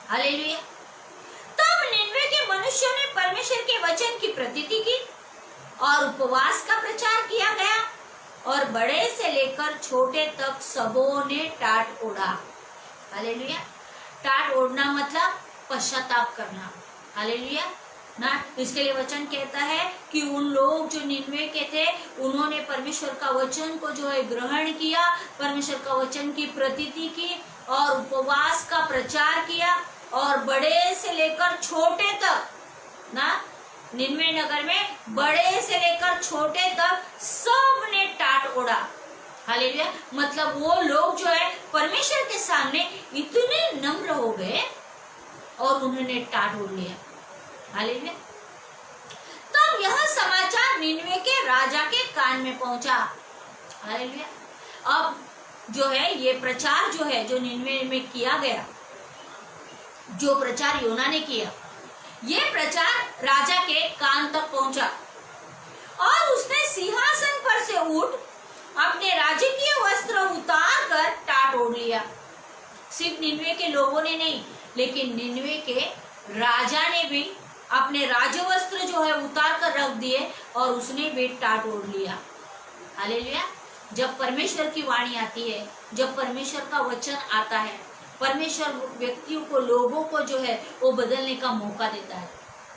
S2: हालेलुया। तब निन्वे के मनुष्यों ने परमेश्वर के वचन की प्रतीति की और उपवास का प्रचार किया गया, और बड़े से लेकर छोटे तक सबों ने टाट ओढ़ा। हालेलुया। टाट ओढ़ना मतलब पश्चाताप करना। हालेलुया ना। इसके लिए वचन कहता है कि उन लोग जो निन्वे के थे, उन्होंने परमेश्वर का वचन को जो है ग्रहण किया, परमेश्वर का वचन की प्रतीति की और उपवास का प्रचार किया, और बड़े से लेकर छोटे तक ना, निन्वे नगर में बड़े से लेकर छोटे तक सब ने टाट ओढ़ा। हालेलुया। मतलब वो लोग जो है परमेश्वर के सामने इतने नम्र हो गए और उन्होंने टाट ओढ़ लिया। हालेलुया। तब यह समाचार निन्वे के राजा के कान में पहुंचा। हालेलुया। अब जो है ये प्रचार जो है, जो निन्वे में किया गया, जो प्रचार योना ने किया, ये प्रचार राजा के कान तक पहुंचा, और उसने सिंहासन पर से उठ अपने राजकीय वस्त्र उतार कर टाट ओढ़ लिया। सिर्फ निन्वे के लोगों ने नहीं, लेकिन निन्वे के राजा ने भी अपने राजवस्त्र जो है उतार कर रख दिए, और उसने भी टाट ओढ़ लिया। हालेलुया। जब परमेश्वर की वाणी आती है, जब परमेश्वर का वचन आता है, परमेश्वर व्यक्तियों को, लोगों को जो है वो बदलने का मौका देता है।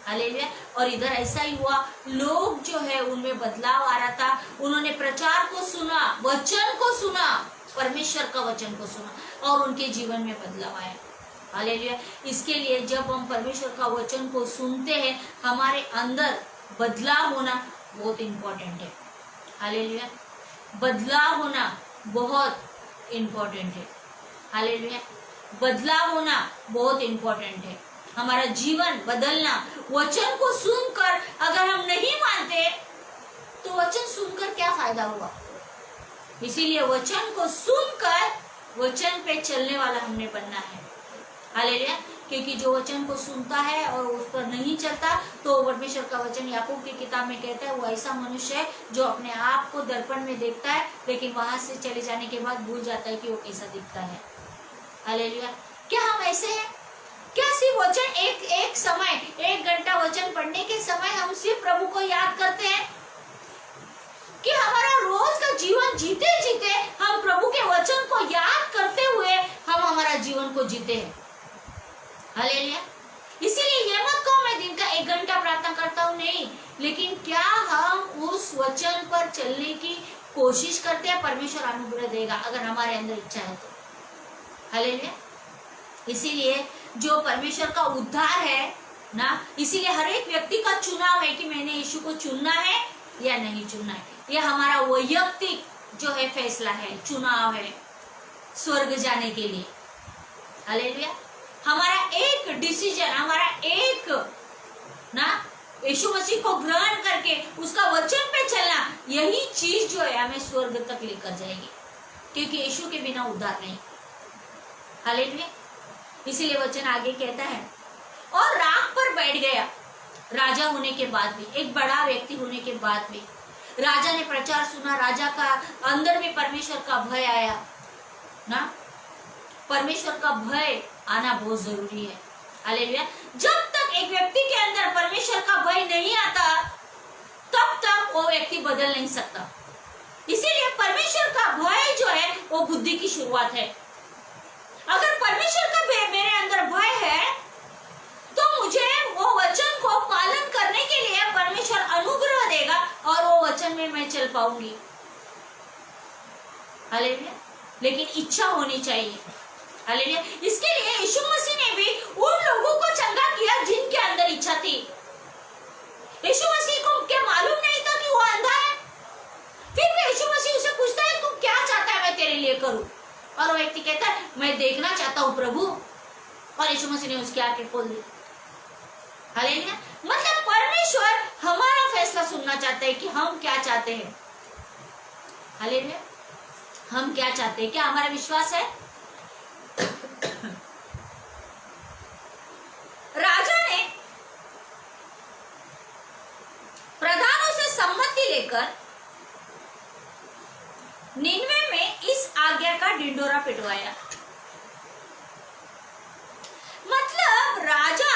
S2: हालेलुया। और इधर ऐसा ही हुआ, लोग जो है उनमें बदलाव आ रहा था, उन्होंने प्रचार को सुना, वचन को सुना, परमेश्वर का वचन को सुना, और उनके जीवन में बदलाव आया। हालेलुया। इसके लिए जब हम परमेश्वर का वचन को सुनते हैं, हमारे अंदर बदलाव होना बहुत इम्पोर्टेंट है। हालेलुया। बदलाव होना बहुत इम्पोर्टेंट है। हालेलुया। बदलाव होना बहुत इम्पोर्टेंट है। हमारा जीवन बदलना, वचन को सुनकर अगर हम नहीं मानते तो वचन सुनकर क्या फायदा हुआ। इसीलिए वचन को सुनकर वचन पे चलने वाला हमने बनना है। हालेलुया। क्योंकि जो वचन को सुनता है और उस पर नहीं चलता, तो परमेश्वर का वचन याकूब की किताब में कहता है, वो ऐसा मनुष्य है जो अपने आप को दर्पण में देखता है, लेकिन वहां से चले जाने के बाद भूल जाता है कि वो कैसा दिखता है। हालेलुया। क्या हम ऐसे हैं? क्या सिर्फ वचन एक समय, 1 घंटा वचन पढ़ने के समय हम सिर्फ प्रभु को याद करते हैं? कि हमारा रोज का जीवन जीते जीते हम प्रभु के वचन को याद करते हुए हम हमारा जीवन को जीते हैं? हालेलुया। इसीलिए ये मत कहो मैं दिन का 1 घंटा प्रार्थना करता हूँ, नहीं, लेकिन क्या हम उस वचन पर चलने की कोशिश करते हैं? परमेश्वर अनुग्रह देगा अगर हमारे अंदर इच्छा है तो। हालेलुया। इसीलिए जो परमेश्वर का उद्धार है ना, इसीलिए हर एक व्यक्ति का चुनाव है कि मैंने यीशु को चुनना है या नहीं चुनना है। यह हमारा वैयक्तिक जो है फैसला है, चुनाव है स्वर्ग जाने के लिए। हालेलुया। हमारा एक डिसीजन, हमारा एक ना यीशु मसीह को ग्रहण करके उसका वचन पे चलना, यही चीज जो है हमें स्वर्ग तक लेकर जाएगी, क्योंकि यीशु के बिना उद्धार नहीं। हालेलुया। इसीलिए वचन आगे कहता है, और राख पर बैठ गया। राजा होने के बाद भी, एक बड़ा व्यक्ति होने के बाद भी राजा ने प्रचार सुना, राजा का अंदर में परमेश्वर का भय आया ना। परमेश्वर का भय आना बहुत जरूरी है। हालेलुया। जब तक एक व्यक्ति के अंदर परमेश्वर का भय नहीं आता, तब तक वो व्यक्ति बदल नहीं सकता। इसीलिए परमेश्वर का भय जो है वो बुद्धि की शुरुआत है। अगर परमेश्वर का मेरे अंदर भय है वचन में मैं चल पाऊंगी। हालेलुया। लेकिन इच्छा होनी चाहिए। हालेलुया। इसके लिए यीशु मसीह ने भी उन लोगों को चंगा किया जिनके अंदर इच्छा थी। यीशु मसीह को क्या मालूम नहीं था कि वो अंधा है? फिर भी यीशु मसीह उसे पूछता है, तू क्या चाहता है मैं तेरे लिए करूं? और वो व्यक्ति कहता है, मैं देखना चाहता हूं प्रभु। और यीशु मसीह ने उसकी आंखें खोल दी। हालेलुया। मतलब परमेश्वर हमारा फैसला सुनना चाहता है कि हम क्या चाहते हैं। हालेलुया। हम क्या चाहते हैं, क्या हमारा विश्वास है? राजा ने प्रधानों से सम्मति लेकर निन्वे में इस आज्ञा का ढिंढोरा पिटवाया। मतलब राजा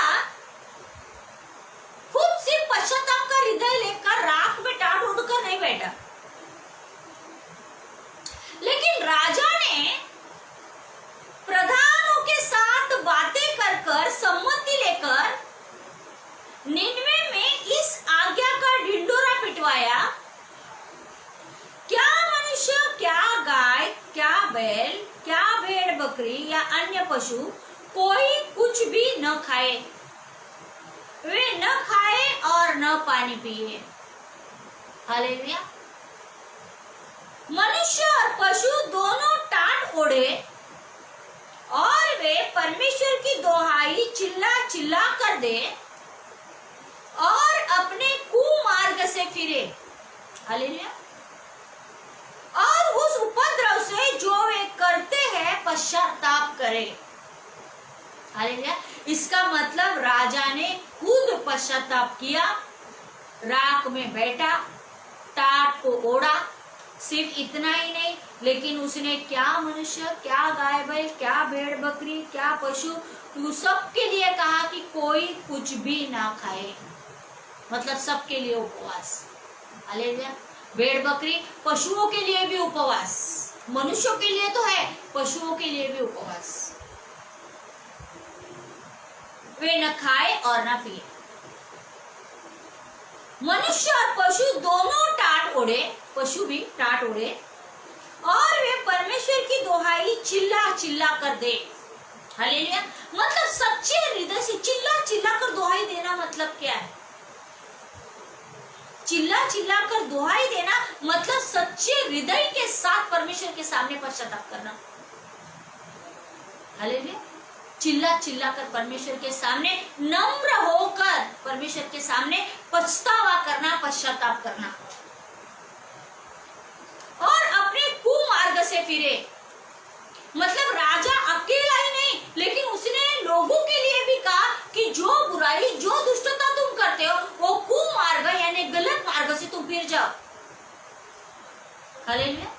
S2: खुद से पश्चाताप का हृदय लेकर राख में टाट उड़कर नहीं बैठा, लेकिन राजा ने प्रधानों के साथ बातें कर सम्मति लेकर निन्वे में इस आज्ञा का ढिंढोरा पिटवाया। क्या मनुष्य, क्या गाय, क्या बैल, क्या भेड़ बकरी या अन्य पशु कोई कुछ भी न खाए, वे न खाए और न पानी पिए। हालेलुया। मनुष्य और पशु दोनों टाट ओढ़े और वे परमेश्वर की दोहाई चिल्ला चिल्ला कर दे और अपने कुमार्ग से फिरे। हालेलुया। और उस उपद्रव से जो वे करते हैं पश्चाताप करे। हालेलुया। इसका मतलब राजा ने खुद पश्चाताप किया, राख में बैठा, टाट को ओढ़ा। सिर्फ इतना ही नहीं, लेकिन उसने क्या मनुष्य, क्या गाय बैल, क्या भेड़ बकरी, क्या पशु, तो सबके लिए कहा कि कोई कुछ भी ना खाए। मतलब सबके लिए उपवास। हालेलुया। भेड़ बकरी, पशुओं के लिए भी उपवास। मनुष्यों के लिए तो है, पशुओं के लिए भी उपवास। वे न खाए और न पिए। मनुष्य और पशु दोनों टाट ओढ़े, पशु भी टाट ओढ़े, और वे परमेश्वर की दोहाई चिल्ला चिल्ला कर दे। हालेलुया। मतलब सच्चे हृदय से चिल्ला चिल्ला कर दोहाई देना मतलब क्या है? चिल्ला चिल्ला कर दोहाई देना मतलब सच्चे हृदय के साथ परमेश्वर के सामने पश्चाताप करना। हालेलुया। चिल्ला चिल्ला कर परमेश्वर के सामने नम्र होकर परमेश्वर के सामने पछतावा करना, पश्चाताप करना, और अपने कुमार्ग से फिरे। मतलब राजा अकेला ही नहीं, लेकिन उसने लोगों के लिए भी कहा कि जो बुराई, जो दुष्टता तुम करते हो, वो कुमार्ग यानी गलत मार्ग से तुम फिर जाओ। हालेलुया।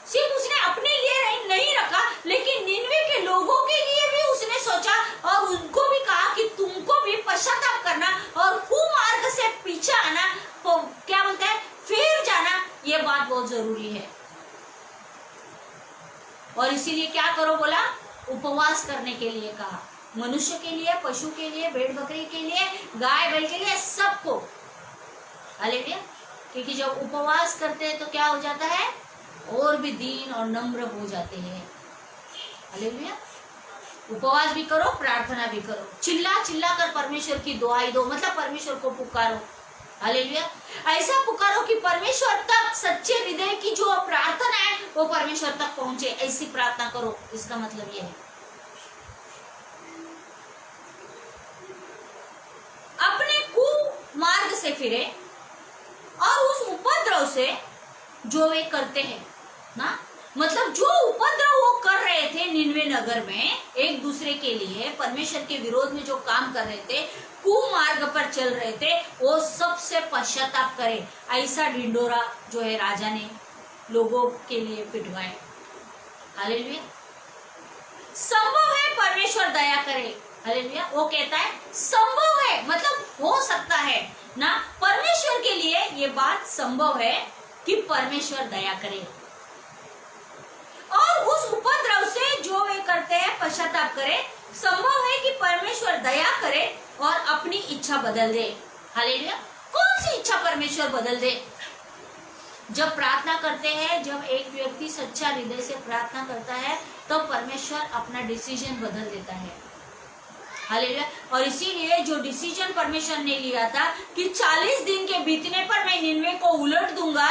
S2: सिर्फ उसने अपने लिए नहीं रखा, लेकिन निन्वे के लोगों के लिए भी उसने सोचा और उनको भी कहा कि तुमको भी पश्चाताप करना और कुमार्ग से पीछे आना, तो क्या बोलते हैं, फिर जाना। ये बात बहुत जरूरी है। और इसीलिए क्या करो बोला? उपवास करने के लिए कहा। मनुष्य के लिए, पशु के लिए, भेड़ बकरी के लिए, गाय बैल के लिए, सबको। हालेलुया। क्योंकि जब उपवास करते हैं तो क्या हो जाता है? और भी दीन और नम्र हो जाते हैं। हालेलुया। उपवास भी करो, प्रार्थना भी करो, चिल्ला चिल्ला कर परमेश्वर की दुआई दो, मतलब परमेश्वर को पुकारो। हालेलुया। ऐसा पुकारो कि परमेश्वर तक सच्चे हृदय की जो प्रार्थना है वो परमेश्वर तक पहुंचे। ऐसी प्रार्थना करो, इसका मतलब ये है। अपने कुमार्ग से फिरे और उस उपद्रव से जो वे करते हैं ना, मतलब जो उपद्रव वो कर रहे थे निन्वे नगर में, एक दूसरे के लिए परमेश्वर के विरोध में जो काम कर रहे थे, कुमार्ग पर चल रहे थे, वो सबसे पश्चाताप करे। ऐसा ढिंडोरा जो है राजा ने लोगों के लिए पिटवाए। हालेलुया। संभव है परमेश्वर दया करे। हालेलुया। वो कहता है संभव है, मतलब हो सकता है ना, परमेश्वर के लिए ये बात संभव है कि परमेश्वर दया करे और उस उपद्रव से जो वे करते हैं पश्चाताप करे। संभव है कि परमेश्वर दया करे और अपनी इच्छा बदल दे। हालेलुया। कौन सी इच्छा परमेश्वर बदल दे? जब प्रार्थना करते हैं, जब एक व्यक्ति सच्चा हृदय से प्रार्थना करता है तो परमेश्वर अपना डिसीजन बदल देता है। हालेलुया। और इसीलिए जो डिसीजन परमेश्वर ने लिया था कि 40 दिन के बीतने पर मैं निन्वे को उलट दूंगा,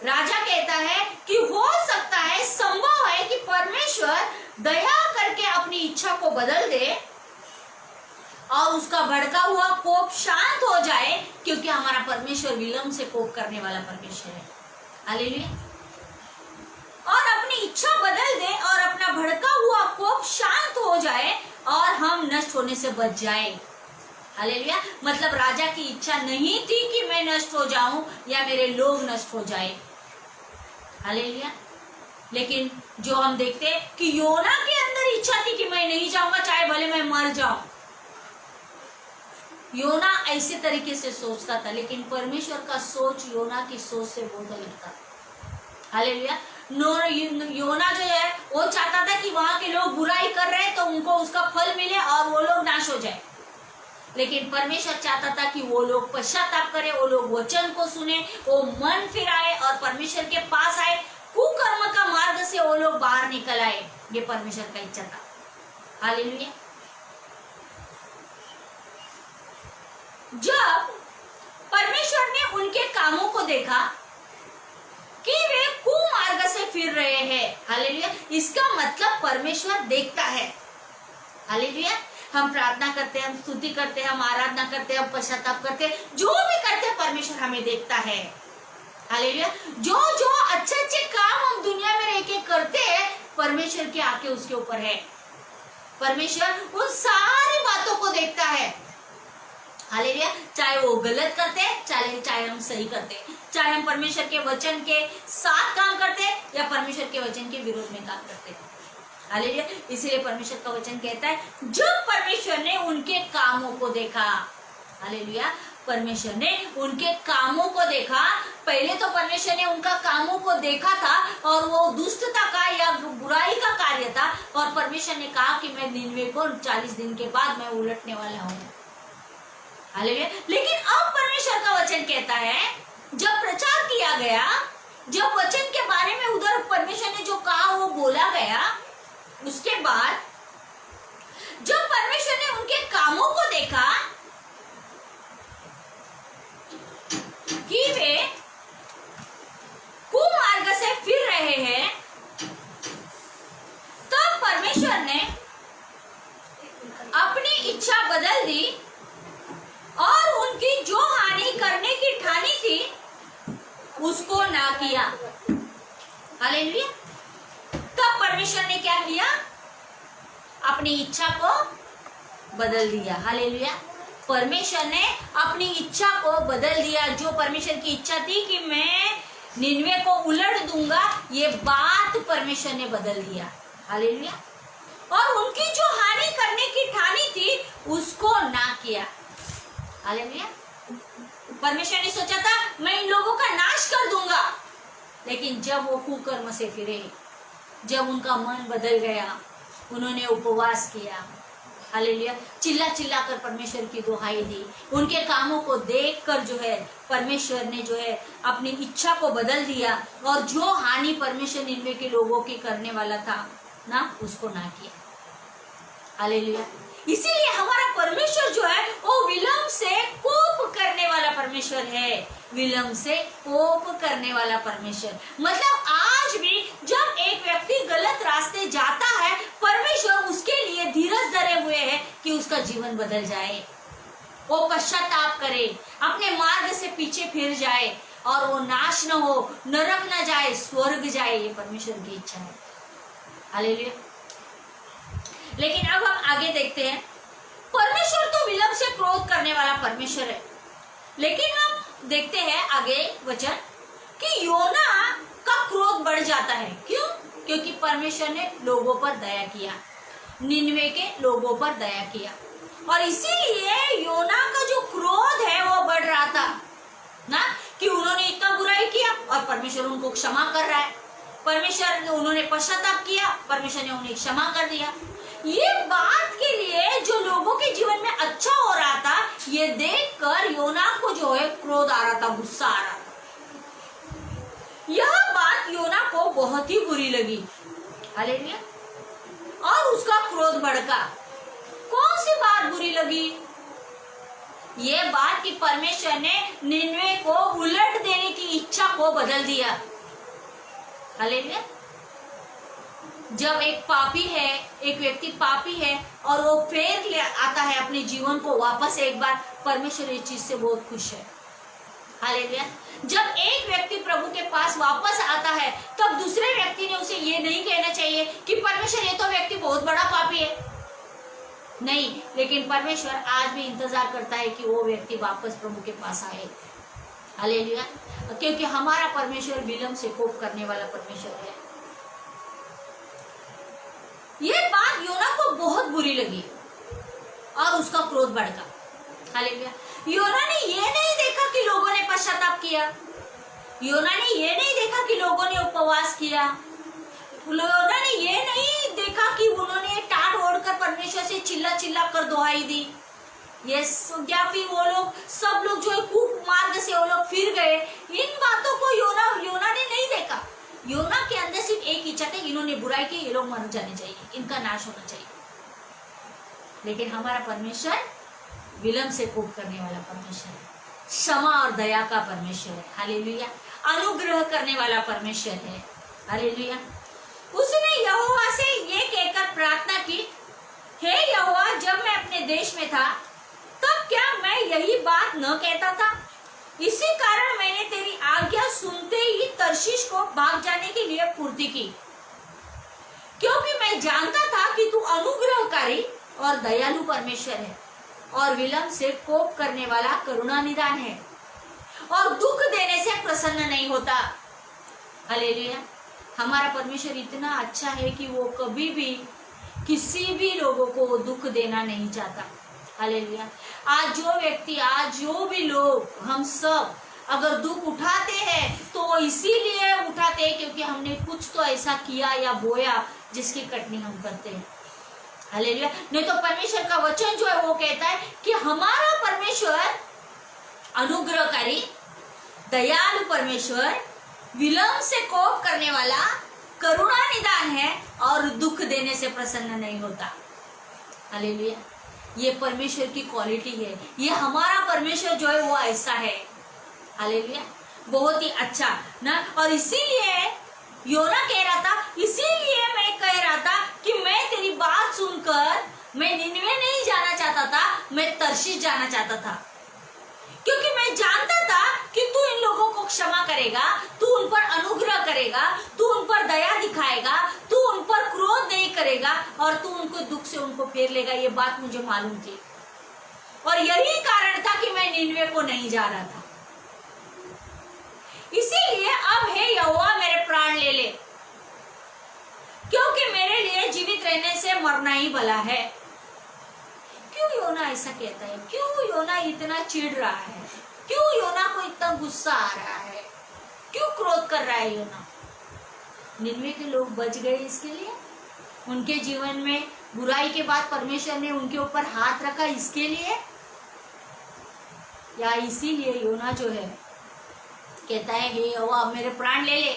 S2: राजा कहता है कि हो सकता है, संभव है कि परमेश्वर दया करके अपनी इच्छा को बदल दे और उसका भड़का हुआ कोप शांत हो जाए, क्योंकि हमारा परमेश्वर विलंब से कोप करने वाला परमेश्वर है। हालेलुया। और अपनी इच्छा बदल दे और अपना भड़का हुआ कोप शांत हो जाए और हम नष्ट होने से बच जाए। हालेलुया। मतलब राजा की इच्छा नहीं थी कि मैं नष्ट हो जाऊं या मेरे लोग नष्ट हो जाए। हालेलुया। लेकिन जो हम देखते हैं कि योना के अंदर इच्छा थी कि मैं नहीं जाऊंगा, चाहे भले मैं मर जाऊं। योना ऐसे तरीके से सोचता था, लेकिन परमेश्वर का सोच योना की सोच से बहुत अलग था। हालेलुया। योना जो है वो चाहता था कि वहां के लोग बुराई कर रहे हैं तो उनको उसका फल मिले और वो लोग नाश हो जाए, लेकिन परमेश्वर चाहता था कि वो लोग पश्चाताप करें, वो लोग वचन को सुने, वो मन फिराए और परमेश्वर के पास आए, कुकर्म का मार्ग से वो लोग बाहर निकल आए। ये परमेश्वर का इच्छा था। हालेलुया। जब परमेश्वर ने उनके कामों को देखा कि वे कुमार्ग से फिर रहे हैं, हालेलुया, इसका मतलब परमेश्वर देखता है। हालेलुया। हम प्रार्थना करते हैं, हम स्तुति करते हैं, हम आराधना करते हैं, हम पश्चाताप करते हैं, जो भी करते हैं परमेश्वर हमें देखता है। हालेलुया। जो जो अच्छे अच्छे काम हम दुनिया में रह के करते हैं, परमेश्वर की आंखें उसके ऊपर है। परमेश्वर उन सारी बातों को देखता है। हालेलुया। चाहे वो गलत करते हैं, चाहे हम सही करते हैं, चाहे हम परमेश्वर के वचन के साथ काम करते हैं या परमेश्वर के वचन के विरोध में काम करते हैं। हालेलुया। इसलिए परमेश्वर का वचन कहता है, जब परमेश्वर ने उनके कामों को देखा, हालेलुया, परमेश्वर ने उनके कामों को देखा। पहले तो परमेश्वर ने उनका कामों को देखा था और वो दुष्टता का या बुराई का कार्य था, और परमेश्वर ने कहा कि मैं निन्वे को 40 दिन के बाद मैं उलटने वाला हूँ। हालेलुया। लेकिन अब परमेश्वर का वचन कहता है, जब प्रचार किया गया, जब वचन के बारे में उधर परमेश्वर ने जो कहा वो बोला गया, उसके बाद जब परमेश्वर ने उनके कामों को देखा कि वे कुमार्ग से फिर रहे हैं, तब परमेश्वर ने अपनी इच्छा बदल दी और उनकी जो हानि करने की ठानी थी उसको ना किया। हालेलुया। तब परमेश्वर ने क्या किया? अपनी इच्छा को बदल दिया। हालेलुया। परमेश्वर ने अपनी इच्छा को बदल दिया। जो परमेश्वर की इच्छा थी कि मैं निन्वे को उलट दूंगा, ये बात परमेश्वर ने बदल दिया। हालेलुया। और उनकी जो हानि करने की ठानी थी उसको ना किया। हालेलुया। परमेश्वर ने सोचा था मैं इन लोगों का नाश कर दूंगा, लेकिन जब वो कुकर्म से फिरे, जब उनका मन बदल गया, उन्होंने उपवास किया, हालेलुया, चिल्ला चिल्ला कर परमेश्वर की दुहाई दी, उनके कामों को देखकर जो है परमेश्वर ने जो है अपनी इच्छा को बदल दिया और जो हानि परमेश्वर निन्वे के लोगों की करने वाला था ना, उसको ना किया। हालेलुया। इसीलिए हमारा परमेश्वर जो है वो विलंब से कोप करने वाला परमेश्वर है। विलंब से कोप करने वाला परमेश्वर, मतलब आज भी जब एक व्यक्ति गलत रास्ते जाता है, परमेश्वर उसके लिए धीरज धरे हुए है कि उसका जीवन बदल जाए, वो पश्चाताप करे, अपने मार्ग से पीछे फिर जाए और वो नाश न हो, नरक न जाए, स्वर्ग जाए। ये परमेश्वर की इच्छा है। हालेलुया। लेकिन अब हम आगे देखते हैं, परमेश्वर तो विलंब से क्रोध करने वाला परमेश्वर है, लेकिन हम देखते हैं आगे वचन कि योना का क्रोध बढ़ जाता है। क्यों? क्योंकि परमेश्वर ने लोगों पर दया किया, निन्वे के लोगों पर दया किया, और इसीलिए योना का जो क्रोध है वो बढ़ रहा था ना, कि उन्होंने इतना बुराई किया और परमेश्वर उनको क्षमा कर रहा है। परमेश्वर ने, उन्होंने पश्चाताप किया, परमेश्वर ने उन्हें क्षमा कर दिया। ये बात के लिए जो लोगों के जीवन में अच्छा हो रहा था, ये देखकर योना को जो है क्रोध आ रहा था, गुस्सा आ रहा था। यह बात योना को बहुत ही बुरी लगी। हालेलुया। और उसका क्रोध भड़का। कौन सी बात बुरी लगी? ये बात कि परमेश्वर ने निन्वे को उलट देने की इच्छा को बदल दिया। हालेलुया। जब एक पापी है, एक व्यक्ति पापी है और वो फेर ले आता है अपने जीवन को वापस एक बार, परमेश्वर इस चीज से बहुत खुश है। हालेलुया। जब एक व्यक्ति प्रभु के पास वापस आता है तब दूसरे व्यक्ति ने उसे ये नहीं कहना चाहिए कि परमेश्वर ये तो व्यक्ति बहुत बड़ा पापी है, नहीं, लेकिन परमेश्वर आज भी इंतजार करता है कि वो व्यक्ति वापस प्रभु के पास आए। हालेलुया। क्योंकि हमारा परमेश्वर विलंब से कोप करने वाला परमेश्वर है। ये बात योना को बहुत बुरी लगी और उसका क्रोध भड़का। हालेलुया। योना ने ये नहीं देखा कि लोगों ने पश्चाताप किया। योना ने ये नहीं देखा कि लोगों ने उपवास किया। योना ने ये नहीं देखा कि उन्होंने टाट ओढ़कर परमेश्वर से चिल्ला चिल्ला कर दुहाई दी। यस, या फिर वो लोग सब लोग जो है कूप मार्ग से वो लोग फिर गए। इन बातों को योना ने नहीं देखा। योना के अंदर सिर्फ एक इच्छा थी, इन्होंने बुराई की, ये लोग मर जाने चाहिए, इनका नाश होना चाहिए। लेकिन हमारा परमेश्वर विलंब से कोप करने वाला परमेश्वर है, क्षमा और दया का परमेश्वर है। हालेलुया। अनुग्रह करने वाला परमेश्वर है। हालेलुया। उसने यहोवा से ये कहकर प्रार्थना की, हे यहोवा, जब मैं अपने देश में था तब क्या मैं यही बात न कहता था? इसी कारण मैंने तेरी आज्ञा सुनते ही तर्शीश को भाग जाने के लिए फुर्ती की, क्योंकि मैं जानता था कि तू अनुग्रहकारी और दयालु परमेश्वर है और विलंब से कोप करने वाला करुणा निदान है और दुख देने से प्रसन्न नहीं होता। हालेलुया। हमारा परमेश्वर इतना अच्छा है कि वो कभी भी किसी भी लोगों को दुख देना नहीं चाहता। हालेलुया। आज जो व्यक्ति, आज जो भी लोग, हम सब अगर दुख उठाते हैं तो इसीलिए उठाते हैं क्योंकि हमने कुछ तो ऐसा किया या बोया जिसकी कटनी हम करते हैं। हालेलुया। नहीं तो परमेश्वर का वचन जो है वो कहता है कि हमारा परमेश्वर अनुग्रहकारी, दयालु परमेश्वर, विलंब से कोप करने वाला, करुणा निदान है और दुख देने से प्रसन्न नहीं होता। हालेलुया। ये परमेश्वर की क्वालिटी है। ये हमारा परमेश्वर जो है वो ऐसा है। हालेलुया। बहुत ही अच्छा ना। और इसीलिए योना कह रहा था, इसीलिए मैं कह रहा था कि मैं तेरी बात सुनकर मैं निनवे नहीं जाना चाहता था, मैं तर्शीश जाना चाहता था, क्योंकि मैं जानता था कि तू इन लोगों को क्षमा करेगा, तू उन पर अनुग्रह करेगा, तू उन पर दया दिखाएगा, तू उन पर क्रोध नहीं करेगा और तू उनको दुख से उनको फेर लेगा। ये बात मुझे मालूम थी और यही कारण था कि मैं निनवे को नहीं जा रहा था। इसीलिए अब हे यहोवा मेरे प्राण ले ले, क्योंकि मेरे लिए जीवित रहने से मरना ही भला है। क्यों योना ऐसा कहता है? क्यों योना इतना चिढ़ रहा है? क्यों योना को इतना गुस्सा आ रहा है? क्यों क्रोध कर रहा है योना? निनवे के लोग बच गए इसके लिए, उनके जीवन में बुराई के बाद परमेश्वर ने उनके ऊपर हाथ रखा इसके लिए, या इसीलिए योना जो है कहता है हे यहोवा मेरे प्राण ले ले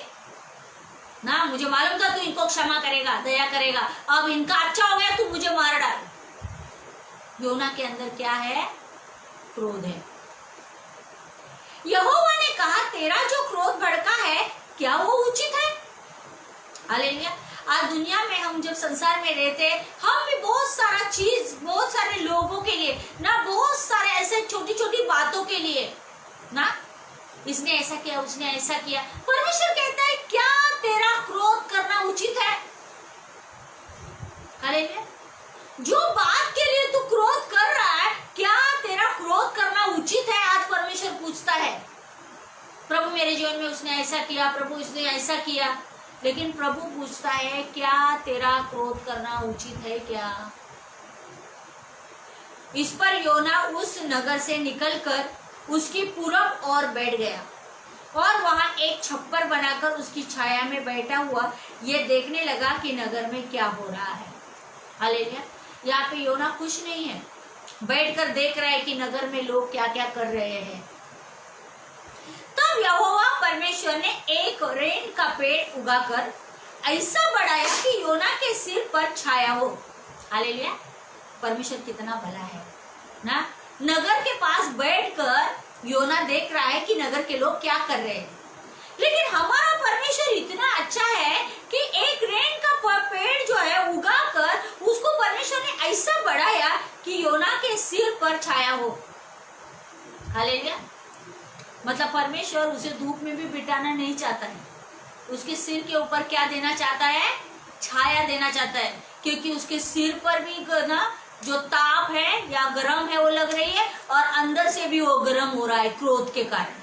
S2: ना, मुझे मालूम था तू इनको क्षमा करेगा, दया करेगा, अब इनका अच्छा हो गया, तू मुझे मार डाल। योना के अंदर क्या है? क्रोध है। यहोवा ने कहा तेरा जो क्रोध भड़का है क्या वो उचित है? हालेलुया। आज दुनिया में हम जब संसार में रहते हैं, हम भी बहुत सारा चीज, बहुत सारे लोगों के लिए ना, बहुत सारे ऐसे छोटी छोटी बातों के लिए ना, इसने ऐसा किया, उसने ऐसा किया। परमेश्वर कहता है क्या तेरा क्रोध करना उचित है? हालेलुया। जो बात के लिए तू क्रोध कर रहा है, क्या तेरा क्रोध करना उचित है? आज परमेश्वर पूछता है। प्रभु मेरे जीवन में उसने ऐसा किया, प्रभु उसने ऐसा किया, लेकिन प्रभु पूछता है क्या तेरा क्रोध करना उचित है क्या? इस पर योना उस नगर से निकलकर उसकी पूरब ओर बैठ गया और वहां एक छप्पर बनाकर उसकी छाया में बैठा हुआ ये देखने लगा कि नगर में क्या हो रहा है। हालेलुया। यहाँ पे योना खुश नहीं है, बैठकर देख रहा है कि नगर में लोग क्या क्या कर रहे हैं। तब तब यहोवा परमेश्वर ने एक रेन का पेड़ उगाकर ऐसा बढ़ाया कि योना के सिर पर छाया हो। हालेलुया। परमेश्वर कितना भला है ना। नगर के पास बैठकर योना देख रहा है कि नगर के लोग क्या कर रहे हैं, लेकिन हमारा परमेश्वर इतना अच्छा है कि एक रेन का पेड़ जो है उगाकर उसको परमेश्वर ने ऐसा बढ़ाया कि योना के सिर पर छाया हो। हालेलुया। मतलब परमेश्वर उसे धूप में भी बिठाना नहीं चाहता है, उसके सिर के ऊपर क्या देना चाहता है, छाया देना चाहता है, क्योंकि उसके सिर पर भी ना जो ताप है या गर्म है वो लग रही है और अंदर से भी वो गर्म हो रहा है क्रोध के कारण।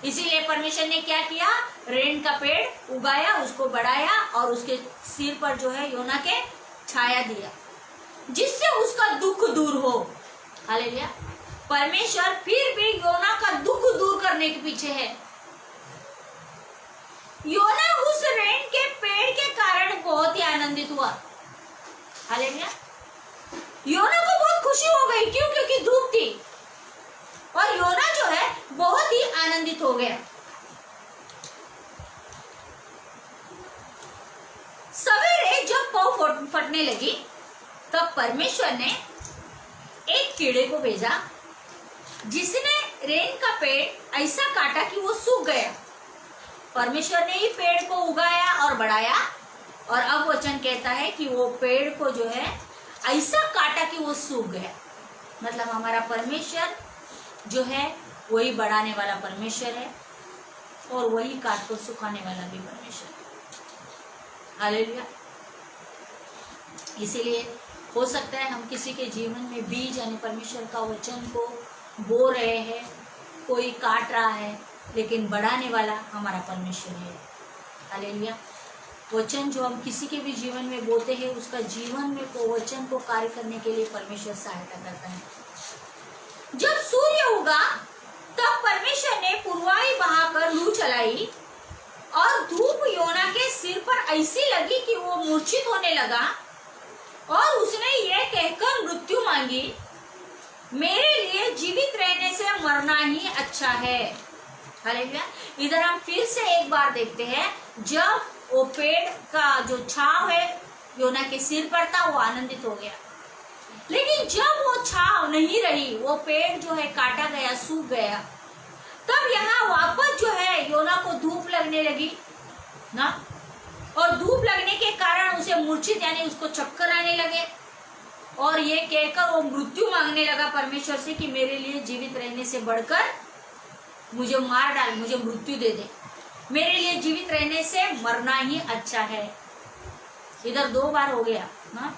S2: इसीलिए परमेश्वर ने क्या किया, रेन का पेड़ उगाया, उसको बढ़ाया और उसके सिर पर जो है योना के छाया दिया, जिससे उसका दुख दूर हो। हालेलुया। परमेश्वर फिर भी योना का दुख दूर करने के पीछे है। योना उस रेन के पेड़ के कारण बहुत ही आनंदित हुआ। हालेलुया। योना को बहुत खुशी हो गई, क्यों? क्योंकि धूप थी और योना जो है बहुत ही आनंदित हो गया। सवेरे जब पौ फटने लगी तब परमेश्वर ने एक कीड़े को भेजा, जिसने रेन का पेड़ ऐसा काटा कि वो सूख गया। परमेश्वर ने ही पेड़ को उगाया और बढ़ाया, और अब वचन कहता है कि वो पेड़ को जो है ऐसा काटा कि वो सूख गया। मतलब हमारा परमेश्वर जो है वही बढ़ाने वाला परमेश्वर है और वही काट को सुखाने वाला भी परमेश्वर है। हालेलुया। इसीलिए हो सकता है हम किसी के जीवन में बीज यानी परमेश्वर का वचन को बो रहे हैं, कोई काट रहा है, लेकिन बढ़ाने वाला हमारा परमेश्वर है। हालेलुया। वचन जो हम किसी के भी जीवन में बोते हैं, उसका जीवन में को वचन को कार्य करने के लिए परमेश्वर सहायता करता है। जब सूर्य उगा तब परमेश्वर ने पूर्वाई बहाकर लू चलाई और धूप योना के सिर पर ऐसी लगी कि वो मूर्छित होने लगा, और उसने ये कहकर मृत्यु मांगी, मेरे लिए जीवित रहने से मरना ही अच्छा है। हालेलुया। इधर हम फिर से एक बार देखते हैं, जब वो पेड़ का जो छाव है योना के सिर पर था वो आनंदित हो गया, लेकिन जब वो छाव नहीं रही, वो पेड़ जो है काटा गया, सूख गया, तब यहाँ वापस जो है योना को धूप लगने लगी ना, और धूप लगने के कारण उसे मूर्छित यानी उसको चक्कर आने लगे, और ये कहकर वो मृत्यु मांगने लगा परमेश्वर से कि मेरे लिए जीवित रहने से बढ़कर मुझे मार डाल, मुझे मृत्यु दे दे, मेरे लिए जीवित रहने से मरना ही अच्छा है। इधर 2 बार हो गया ना।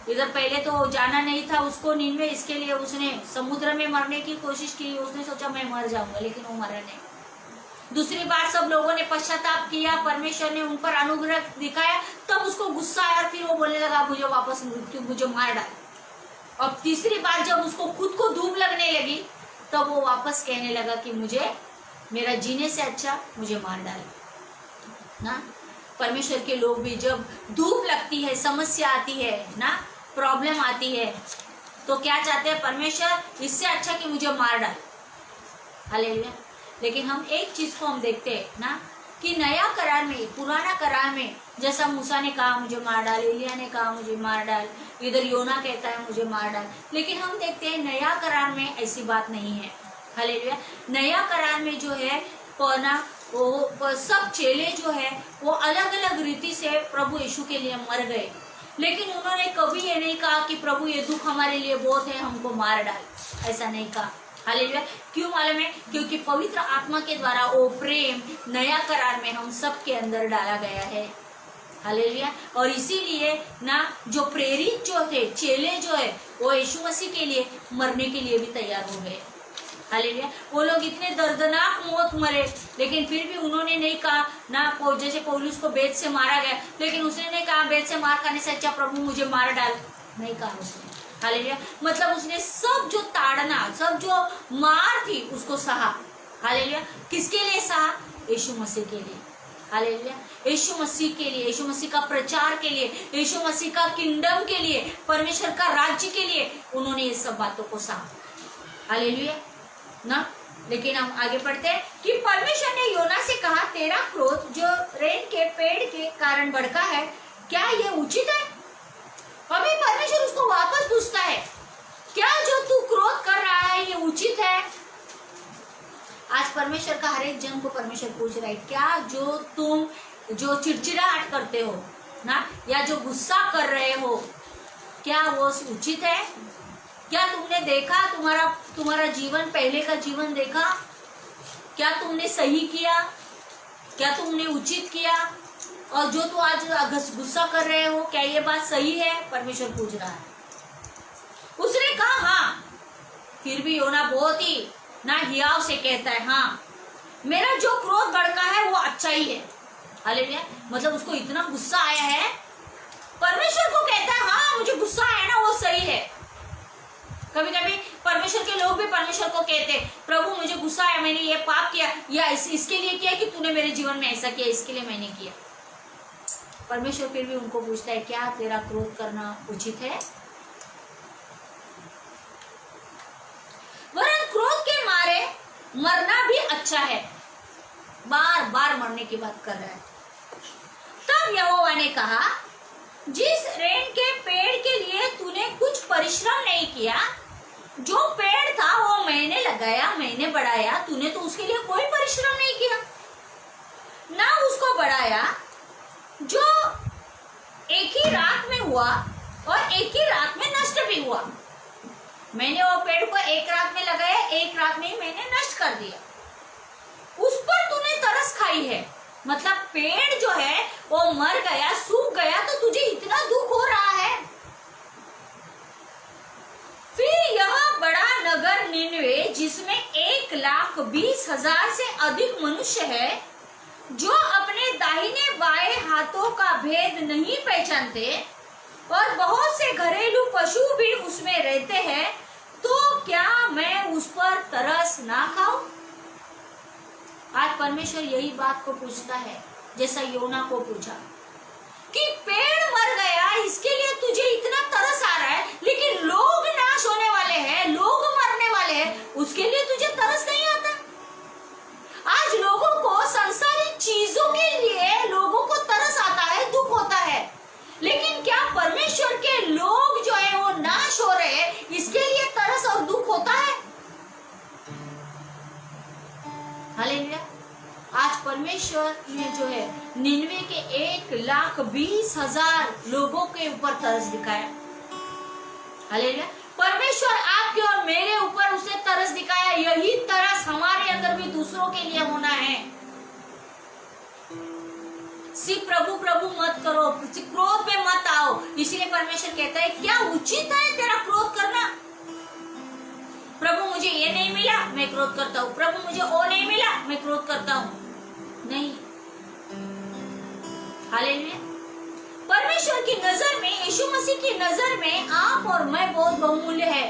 S2: इधर पहले तो जाना नहीं था उसको नीनवे, इसके लिए उसने समुद्र में मरने की कोशिश की, उसने सोचा मैं मर जाऊंगा, लेकिन वो मरा नहीं। दूसरी बार सब लोगों ने पश्चाताप किया, परमेश्वर ने उन पर अनुग्रह दिखाया, तब उसको गुस्सा आया और फिर वो बोलने लगा मुझे वापस मृत्यु, मुझे मार डाल। और तीसरी बार जब उसको खुद को धूप लगने लगी तब वो वापस कहने लगा कि मुझे मेरा जीने से अच्छा मुझे मार डाल ना। परमेश्वर के लोग भी जब धूप लगती है, समस्या आती है ना, प्रॉब्लम आती है, तो क्या चाहते हैं परमेश्वर, इससे अच्छा कि मुझे मार डाल। हालेलुया। लेकिन हम एक चीज को हम देखते हैं ना कि नया करार में, पुराना करार में जैसा मूसा ने कहा मुझे मार डाल, एलिया ने कहा मुझे मार डाल, इधर योना कहता है मुझे मार डाल, लेकिन हम देखते हैं नया करार में ऐसी बात नहीं है। हालेलुया। नया करार में जो है वो सब चेले जो है वो अलग अलग रीति से प्रभु यीशु के लिए मर गए, लेकिन उन्होंने कभी ये नहीं कहा कि प्रभु ये दुख हमारे लिए बहुत है, हमको मार डाल, ऐसा नहीं कहा। हालेलुया। क्यों मालूम है? क्योंकि पवित्र आत्मा के द्वारा वो प्रेम नया करार में हम सब के अंदर डाला गया है। हालेलुया। और इसीलिए ना जो प्रेरित जो थे, चेले जो है, वो यीशु मसीह के लिए मरने के लिए भी तैयार हो गए। हालेलुया। वो लोग इतने दर्दनाक मौत मरे, लेकिन फिर भी उन्होंने नहीं कहा ना, जैसे पौलुस को बेत से मारा गया, लेकिन उसने नहीं कहा बेत से मार खाने से अच्छा प्रभु मुझे मार डाल, नहीं कहा उसने। हालेलुया। मतलब उसने सब जो ताड़ना, सब जो मार थी उसको सहा। हालेलुया। किसके लिए सहा? यीशु मसीह के लिए। हालेलुया। यीशु मसीह के लिए, यीशु मसीह का प्रचार के लिए, यीशु मसीह का किंगडम के लिए, परमेश्वर का राज्य के लिए उन्होंने ये सब बातों को सहा। हालेलुया ना। लेकिन हम आगे पढ़ते हैं कि परमेश्वर ने योना से कहा, तेरा क्रोध जो रेन के पेड़ के कारण भड़का है, क्या ये उचित है? अभी परमेश्वर उसको वापस पूछता है, क्या जो तू क्रोध कर रहा है ये उचित है? आज परमेश्वर का हर एक जन को परमेश्वर पूछ रहा है, क्या जो तुम जो चिड़चिड़ाहट करते हो ना, या जो गुस्सा कर रहे हो, क्या वो उचित है? क्या तुमने देखा, तुम्हारा जीवन, पहले का जीवन देखा? क्या तुमने सही किया? क्या तुमने उचित किया? और जो तू आज गुस्सा कर रहे हो, क्या ये बात सही है? परमेश्वर पूछ रहा है। उसने कहा हाँ। फिर भी योना बहुत ही ना हियाव से कहता है, हाँ मेरा जो क्रोध भड़का है वो अच्छा ही है। हालेलुया। मतलब उसको इतना गुस्सा आया है, परमेश्वर को कहता है हाँ मुझे गुस्सा आया ना, वो सही है। कभी कभी परमेश्वर के लोग भी परमेश्वर को कहते, प्रभु मुझे गुस्सा आया, मैंने ये पाप किया, या इसके लिए किया कि तूने मेरे जीवन में ऐसा किया, इसके लिए मैंने किया। परमेश्वर फिर भी उनको पूछता है, क्या तेरा क्रोध करना उचित है? वरन क्रोध के मारे मरना भी अच्छा है। बार बार मरने की बात कर रहा है। तब यहोवा ने कहा, जिस रेन के पेड़ के लिए तूने कुछ परिश्रम नहीं किया, जो पेड़ था वो मैंने लगाया, मैंने बढ़ाया, तूने तो उसके लिए कोई परिश्रम नहीं किया, ना उसको बढ़ाया, जो एक ही रात में हुआ और एक ही रात में नष्ट भी हुआ। मैंने वो पेड़ को एक रात में लगाया, एक रात में ही मैंने नष्ट कर दिया। उस पर तूने तरस खाई है। मतलब पेड़ जो है वो मर गया, सूख गया, तो तुझे इतना दुख हो रहा है। फिर यह बड़ा नगर निनवे, जिसमें 1,20,000 से अधिक मनुष्य है, जो अपने दाहिने बाएं हाथों का भेद नहीं पहचानते, और बहुत से घरेलू पशु भी उसमें रहते हैं, तो क्या मैं उस पर तरस ना खाऊं? आज परमेश्वर यही बात को पूछता है, जैसा योना को पूछा कि पेड़ मर गया, इसके लिए तुझे इतना तरस आ रहा है, लेकिन लोग नाश होने वाले हैं, लोग मरने वाले हैं, उसके लिए तुझे तरस नहीं आता। आज लोगों को सांसारिक चीजों के लिए लोगों को तरस आता है, दुख होता है, लेकिन क्या परमेश्वर के लोग जो है वो नाश हो रहे हैं, इसके लिए तरस और दुख होता है? हालेलुया। आज परमेश्वर ने जो है निनवे के 1,20,000 लोगों के ऊपर तरस दिखाया। हालेलुया। परमेश्वर आपके और मेरे ऊपर उसने तरस दिखाया। यही तरस हमारे अंदर भी दूसरों के लिए होना है। सिर्फ प्रभु प्रभु मत करो, क्रोध पे मत आओ। इसीलिए परमेश्वर कहता है, क्या उचित है तेरा क्रोध करना? प्रभु मुझे ये नहीं मिला, मैं क्रोध करता हूँ। प्रभु मुझे वो नहीं मिला, मैं क्रोध करता हूँ। नहीं। हालेलुया। परमेश्वर की नजर में, यीशु मसीह की नजर में आप और मैं बहुत बहुमूल्य है।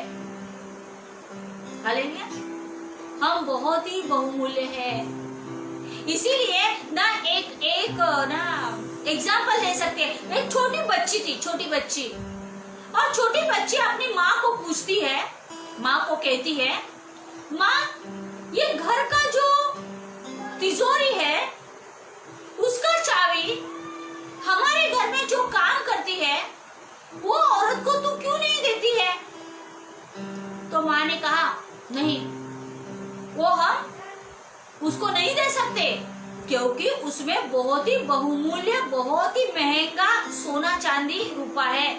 S2: हालेलुया। हम बहुत ही बहुमूल्य है। इसीलिए ना एक एग्जाम्पल दे सकते हैं। एक छोटी बच्ची थी, छोटी बच्ची, और छोटी बच्ची अपनी माँ को पूछती है, माँ को कहती है, माँ ये घर का जो तिजोरी है उसका चाबी हमारे घर में जो काम करती है वो औरत को तू क्यों नहीं देती है? तो माँ ने कहा, नहीं, वो हम उसको नहीं दे सकते, क्योंकि उसमें बहुत ही बहुमूल्य, बहुत ही महंगा सोना चांदी रूपा है।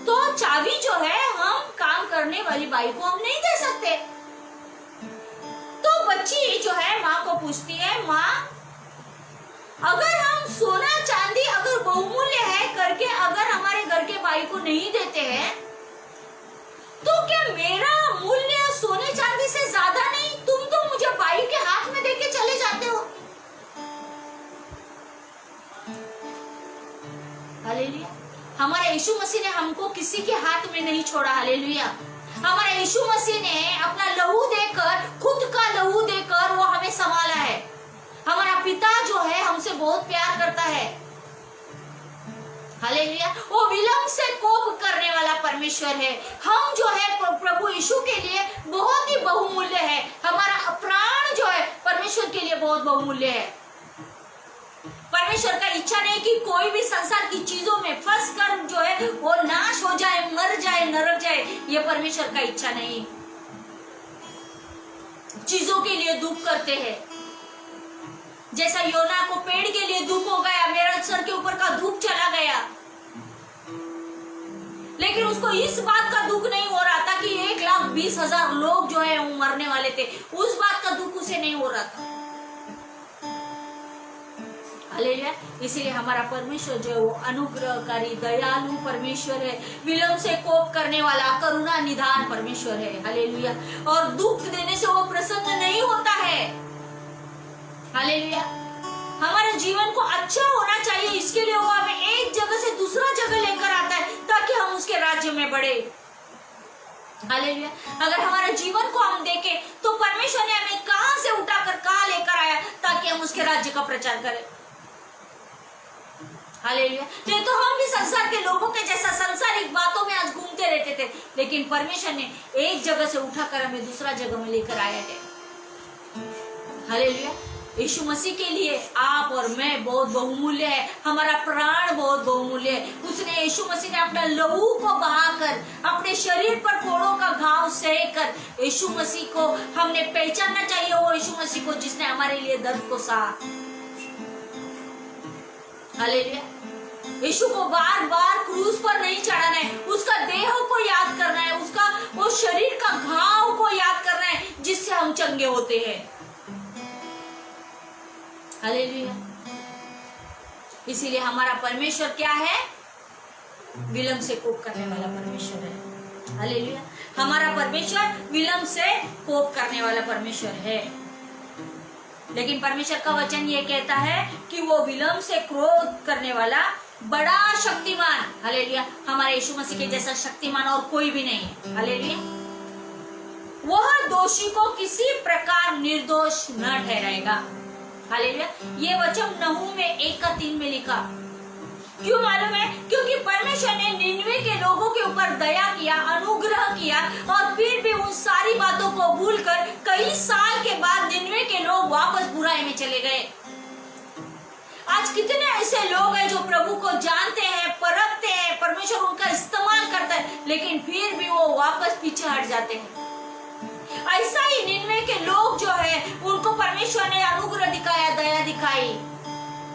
S2: तो चाबी जो है हम काम करने वाली बाई को हम नहीं दे सकते। तो बच्ची जो है माँ को पूछती है, माँ अगर हम सोना चांदी अगर बहुमूल्य है करके अगर हमारे घर के बाई को नहीं देते हैं, तो क्या मेरा मूल्य सोने चांदी से ज्यादा नहीं? तुम तो मुझे बाई के हाथ में देके चले जाते हो। हालेलुया। हमारे यीशु मसीह ने हमको किसी के हाथ में नहीं छोड़ा। हालेलुया। हमारे यीशु मसीह ने अपना लहू देकर, खुद का लहू देकर वो हमें संभाला है। हमारा पिता जो है हमसे बहुत प्यार करता है। हालेलुया। वो विलंब से कोप करने वाला परमेश्वर है। हम जो है प्रभु यीशु के लिए बहुत ही बहुमूल्य है। हमारा प्राण जो है परमेश्वर के लिए बहुत बहुमूल्य है। परमेश्वर का इच्छा नहीं कि कोई भी संसार की चीजों में फंस कर जो है वो नाश हो जाए, मर जाए, नरक जाए। ये परमेश्वर का इच्छा नहीं। चीजों के लिए दुख करते हैं। जैसा योना को पेड़ के लिए दुख हो गया, मेरे सर के ऊपर का धूप चला गया, लेकिन उसको इस बात का दुख नहीं हो रहा था कि 1,20,000 लोग जो है वो मरने वाले थे। उस बात का दुख उसे नहीं हो रहा था। हालेलुया। इसीलिए हमारा परमेश्वर जो है वो अनुग्रहकारी, दयालु परमेश्वर है। विलंब से कोप करने वाला, करुणा निधान परमेश्वर है। हालेलुया। और दुख देने से वो प्रसन्न नहीं होता है। हालेलुया। हमारे जीवन को अच्छा होना चाहिए, इसके लिए वो हमें एक जगह से दूसरा जगह लेकर आता है ताकि हम उसके राज्य में बढ़े। हालेलुया। अगर हमारे जीवन को हम देखें तो परमेश्वर ने हमें कहां से उठाकर कहां लेकर आया ताकि हम उसके राज्य का प्रचार करें। हालेलुया। नहीं तो हम भी संसार के लोगों के जैसा सांसारिक बातों में आज घूमते रहते थे, लेकिन परमेश्वर ने एक जगह से उठाकर हमें दूसरा जगह में लेकर आया है। हालेलुया। यीशु मसीह के लिए आप और मैं बहुत बहुमूल्य है। हमारा प्राण बहुत बहुमूल्य है। उसने, यीशु मसीह ने अपना लहू को बहाकर, अपने शरीर पर कोड़ों का घाव सहकर यीशु मसीह को हमने पहचानना चाहिए। वो यीशु मसीह को जिसने हमारे लिए दर्द को सहा। हालेलुया। यीशु को बार बार क्रूस पर नहीं चढ़ाना है, उसका देह को याद करना है, उसका वो शरीर का घाव को याद करना है जिससे हम चंगे होते हैं। हालेलुया। इसीलिए हमारा परमेश्वर क्या है? विलंब से कोप करने वाला परमेश्वर है। हालेलुया। हमारा परमेश्वर विलंब से कोप करने वाला परमेश्वर है। लेकिन परमेश्वर का वचन ये कहता है कि वो विलंब से क्रोध करने वाला बड़ा शक्तिमान। हालेलुया। हमारे यीशु मसीह के जैसा शक्तिमान और कोई भी नहीं है। हालेलुया। वह दोषी को किसी प्रकार निर्दोष न ठहराएगा। हालेलुया। ये वचन नहूम में 1:3 में लिखा। क्यों मालूम है? क्योंकि परमेश्वर ने निन्वे के लोगों के ऊपर दया किया, अनुग्रह किया, और फिर भी उन सारी बातों को भूलकर कई साल के बाद निन्वे के लोग वापस बुराई में चले गए। आज कितने ऐसे लोग हैं जो प्रभु को जानते हैं, परखते हैं, परमेश्वर उनका इस्तेमाल करता है, लेकिन फिर भी वो वापस पीछे हट जाते हैं। ऐसा ही निन्वे के लोग जो है उनको परमेश्वर ने अनुग्रह दिखाया, दया दिखाई,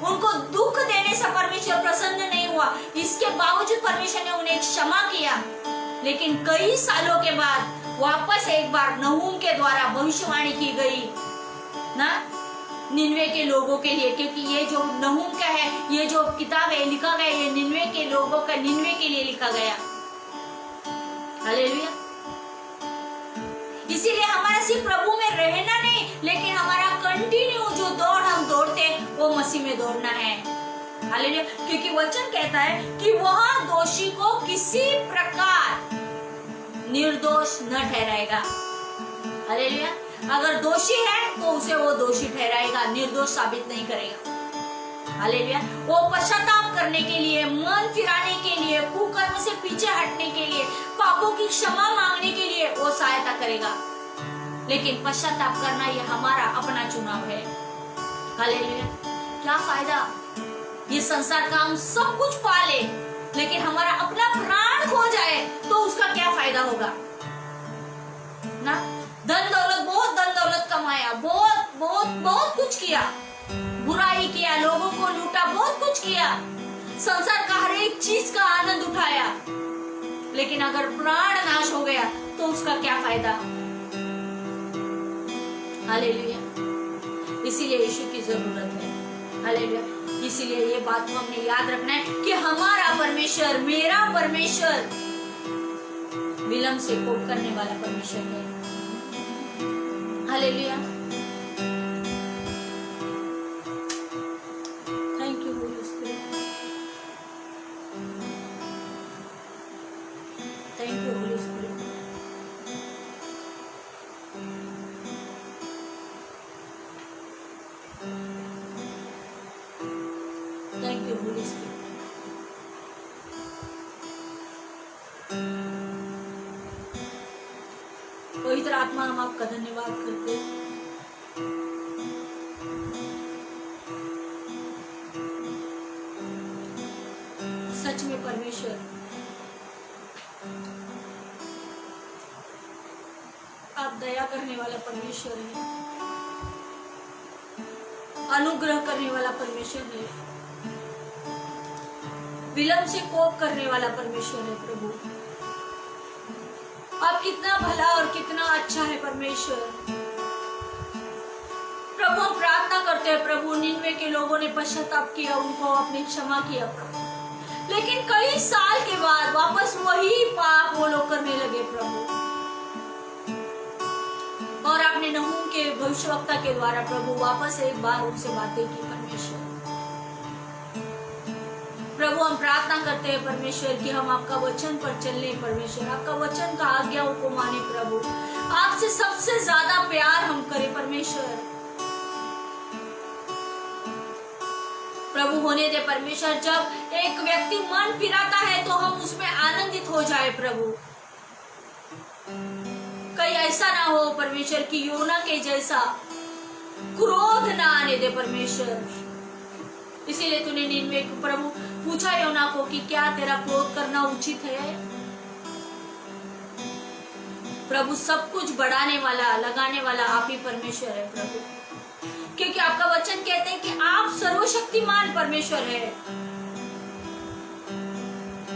S2: उनको दुख देने से परमेश्वर प्रसन्न नहीं हुआ। इसके बावजूद परमेश्वर ने उन्हें क्षमा किया, लेकिन कई सालों के बाद वापस एक बार नहूम के द्वारा भविष्यवाणी की गई ना निन्वे के लोगों के लिए, क्योंकि ये जो नहूम का है, ये जो किताब है लिखा गया, ये निन्वे के लोगों का, निन्वे के लिए लिखा गया। हालेलुया। इसीलिए हमारा सिर्फ प्रभु में रहना नहीं, लेकिन हमारा कंटिन्यू जो दौड़ हम दौड़ते हैं वो मसीह में दौड़ना है। हालेलुया। क्योंकि वचन कहता है कि वह दोषी को किसी प्रकार निर्दोष न ठहराएगा। हालेलुया। अगर दोषी है तो उसे वो दोषी ठहराएगा, निर्दोष साबित नहीं करेगा। हालेलुया। वो पश्चाताप करने के लिए, मन फिराने के लिए, कुकर्म से पीछे हटने के लिए, पापों की क्षमा मांगने के लिए वो सहायता करेगा। लेकिन पश्चाताप करना ये हमारा अपना चुनाव है। हालेलुया। क्या फायदा ये संसार का हम सब कुछ पा ले, लेकिन हमारा अपना प्राण खो जाए तो उसका क्या फायदा होगा ना? धन दौलत, बहुत धन दौलत कमाया, बहुत बहुत बहुत कुछ किया, बुराई किया, लोगों को लूटा, बहुत कुछ किया, संसार का हर एक चीज का आनंद उठाया, लेकिन अगर प्राण नाश हो गया तो उसका क्या फायदा? हालेलुया। इसीलिए यीशु की जरूरत है। हालेलुया। इसीलिए ये बात को हमने याद रखना है कि हमारा परमेश्वर, मेरा परमेश्वर विलंब से कोप करने वाला परमेश्वर है। Hallelujah. Thank you Holi spirit. Thank you Holi spirit. Thank you Holi spirit. आपका धन्यवाद करते हैं। सच में परमेश्वर आप दया करने वाला परमेश्वर है, अनुग्रह करने वाला परमेश्वर है, विलंब से कोप करने वाला परमेश्वर है। प्रभु आप कितना भला और कितना अच्छा है परमेश्वर। प्रभु हम प्रार्थना करते हैं प्रभु, निन्वे के लोगों ने पश्चाताप किया, उनको आपने क्षमा किया प्रभु, लेकिन कई साल के बाद वापस वही पाप वो लोग करने लगे प्रभु। और आपने नहूम के भविष्यवक्ता के द्वारा प्रभु वापस एक बार उनसे बातें की परमेश्वर। प्रभु हम प्रार्थना करते हैं परमेश्वर कि हम आपका वचन पर चलने परमेश्वर, आपका वचन का आज्ञाओं को माने प्रभु, आपसे सबसे ज्यादा प्यार हम करें परमेश्वर। प्रभु होने दे परमेश्वर, जब एक व्यक्ति मन फिराता है तो हम उसमें आनंदित हो जाए प्रभु। कहीं ऐसा ना हो परमेश्वर कि योना के जैसा क्रोध ना आने दे परमेश्वर। इसीलिए तूने निन्वे को प्रभु पूछा योना को कि क्या तेरा क्रोध करना उचित है। प्रभु सब कुछ बढ़ाने वाला, लगाने वाला आप ही परमेश्वर है प्रभु, क्योंकि आपका वचन कहते हैं कि आप सर्वशक्तिमान परमेश्वर है।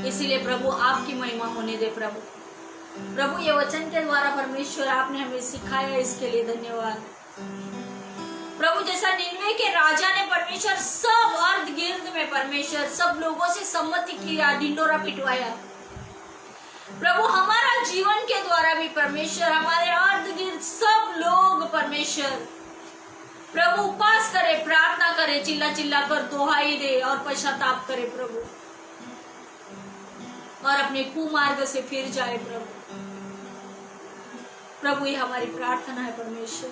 S2: इसीलिए प्रभु आपकी महिमा होने दे प्रभु। प्रभु ये वचन के द्वारा परमेश्वर आपने हमें सिखाया, इसके लिए धन्यवाद प्रभु। जैसा निन्वे के राजा ने परमेश्वर सब अर्ध गिर्द में परमेश्वर सब लोगों से सम्मति किया, ढिंडोरा पिटवाया प्रभु, हमारा जीवन के द्वारा भी परमेश्वर हमारे अर्ध गिर्द सब लोग परमेश्वर प्रभु उपवास करे, प्रार्थना करे, चिल्ला चिल्ला कर दोहाई दे और पश्चाताप करे प्रभु, और अपने कुमार्ग से फिर जाए प्रभु। प्रभु ये हमारी प्रार्थना है परमेश्वर।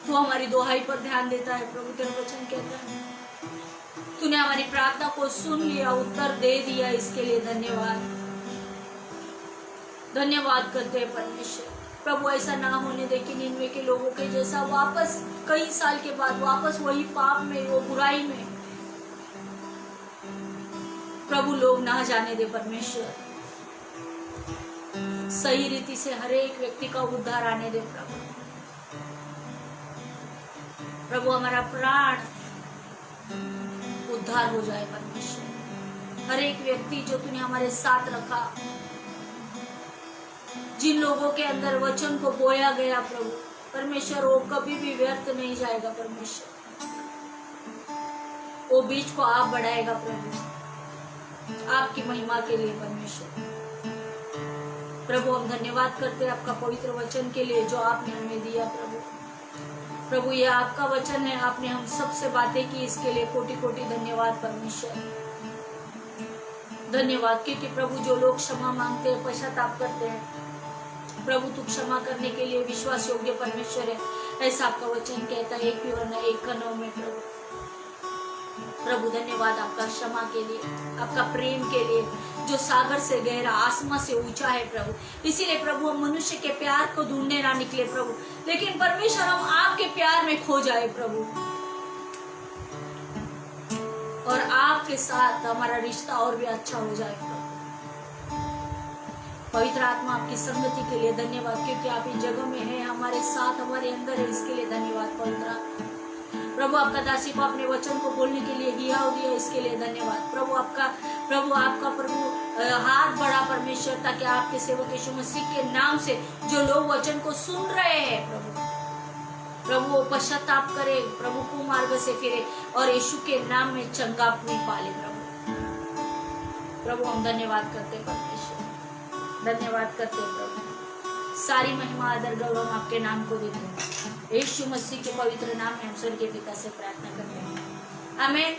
S2: तू हमारी दोहाई पर ध्यान देता है प्रभु, तेरा वचन कहता है तूने हमारी प्रार्थना को सुन लिया, उत्तर दे दिया, इसके लिए धन्यवाद। धन्यवाद करते हैं परमेश्वर। प्रभु ऐसा ना होने दे कि निन्वे के लोगों के जैसा वापस कई साल के बाद वापस वही पाप में, वो बुराई में प्रभु लोग ना जाने दे परमेश्वर। सही रीति से हर एक व्यक्ति का उद्धार आने दे प्रभु। प्रभु हमारा प्राण उद्धार हो जाए परमेश्वर। हर एक व्यक्ति जो तूने हमारे साथ रखा, जिन लोगों के अंदर वचन को बोया गया प्रभु परमेश्वर, वो कभी भी व्यर्थ नहीं जाएगा परमेश्वर। वो बीज को आप बढ़ाएगा प्रभु, आपकी महिमा के लिए परमेश्वर। प्रभु हम धन्यवाद करते हैं आपका पवित्र वचन के लिए जो आपने हमें दिया प्रभु। प्रभु ये आपका वचन है, आपने हम सबसे बातें की, इसके लिए कोटि कोटि धन्यवाद परमेश्वर। धन्यवाद क्योंकि प्रभु जो लोग क्षमा मांगते हैं, पश्चाताप करते हैं प्रभु, तू क्षमा करने के लिए विश्वास योग्य परमेश्वर है, ऐसा आपका वचन कहता है 1 यूहन्ना 1:9 में प्रभु। प्रभु धन्यवाद आपका क्षमा के लिए, आपका प्रेम के लिए जो सागर से गहरा, आसमां से ऊंचा है प्रभु। इसीलिए प्रभु हम मनुष्य के प्यार को ढूंढने ना निकले प्रभु, लेकिन परमेश्वर हम आपके प्यार में खो जाए प्रभु, और आपके साथ हमारा रिश्ता और भी अच्छा हो जाए प्रभु। पवित्र आत्मा आपकी संगति के लिए धन्यवाद, क्योंकि आप इस जगह में हैं, हमारे साथ, हमारे अंदर है, इसके लिए धन्यवाद पवित्र आत्मा। प्रभु आपका दासी को अपने वचन को बोलने के लिए हिया दिया, इसके लिए धन्यवाद। प्रभु आपका हाथ बढ़ा परमेश्वर, ताकि आपके सेवक यीशु मसीह के नाम से जो लोग वचन को सुन रहे हैं प्रभु वो पश्चाताप करे प्रभु, कुमार्ग से फिरे और यीशु के नाम में चंगापनी पाले प्रभु। हम धन्यवाद करते परमेश्वर, धन्यवाद करते प्रभु। सारी महिमा आदर गौरव आपके नाम को देते हैं, यीशु मसीह के पवित्र नाम में हम स्वर्गीय पिता से प्रार्थना करते हैं, आमीन।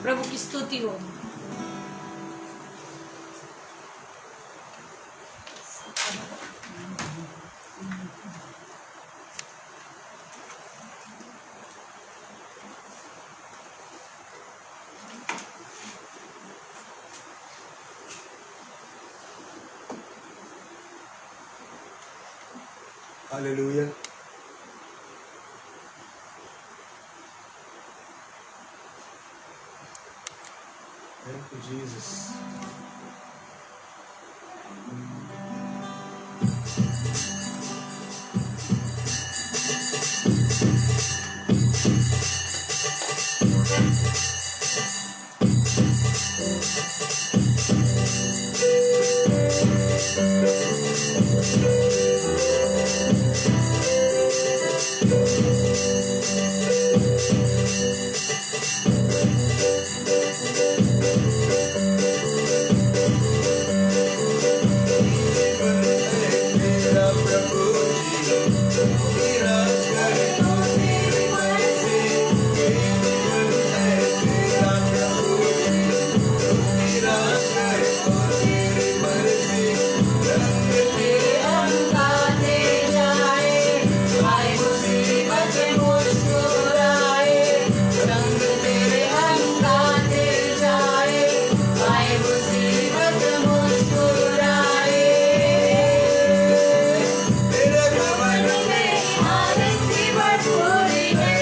S2: प्रभु की स्तुति हो।
S1: हालेलुया। Thank you Jesus. मेरा प्रभु जी मेरा करे तो तेरी मर्जी। मेरा प्रभु जी मेरा करे तो तेरी मर्जी। रंग तेरे
S2: अंगाते जाए, आए मुसीबत मुस्कुराए। रंग तेरे अंगाते जाए, आए मुसीबत मुस्कुराए।
S1: तेरे भवन
S2: में आनंद की भरपूरी है,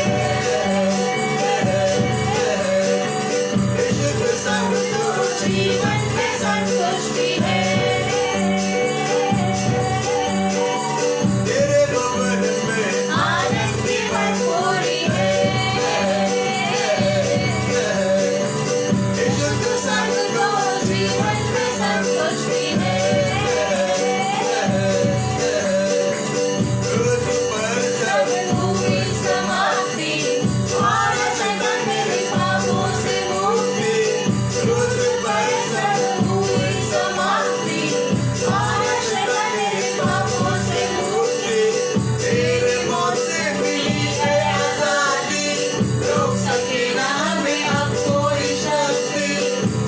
S1: शुद्ध संतोष
S2: जीवन में संतुष्टि है।
S1: तेरे भवन में
S2: आनंद की भरपूरी है,
S1: शुद्ध संतोष
S2: जीवन में संतुष्टि है।
S1: रोज पर जब
S2: हुई समाप्ति, आलस मेरे पापों से मुक्ति।
S1: रोज पर जब
S2: हुई समाप्ति, आलस मेरे पापों से मुक्ति।
S1: तेरे मौत से मिली है आजादी।
S2: रोक सके ना हमें अब कोई शक्ति।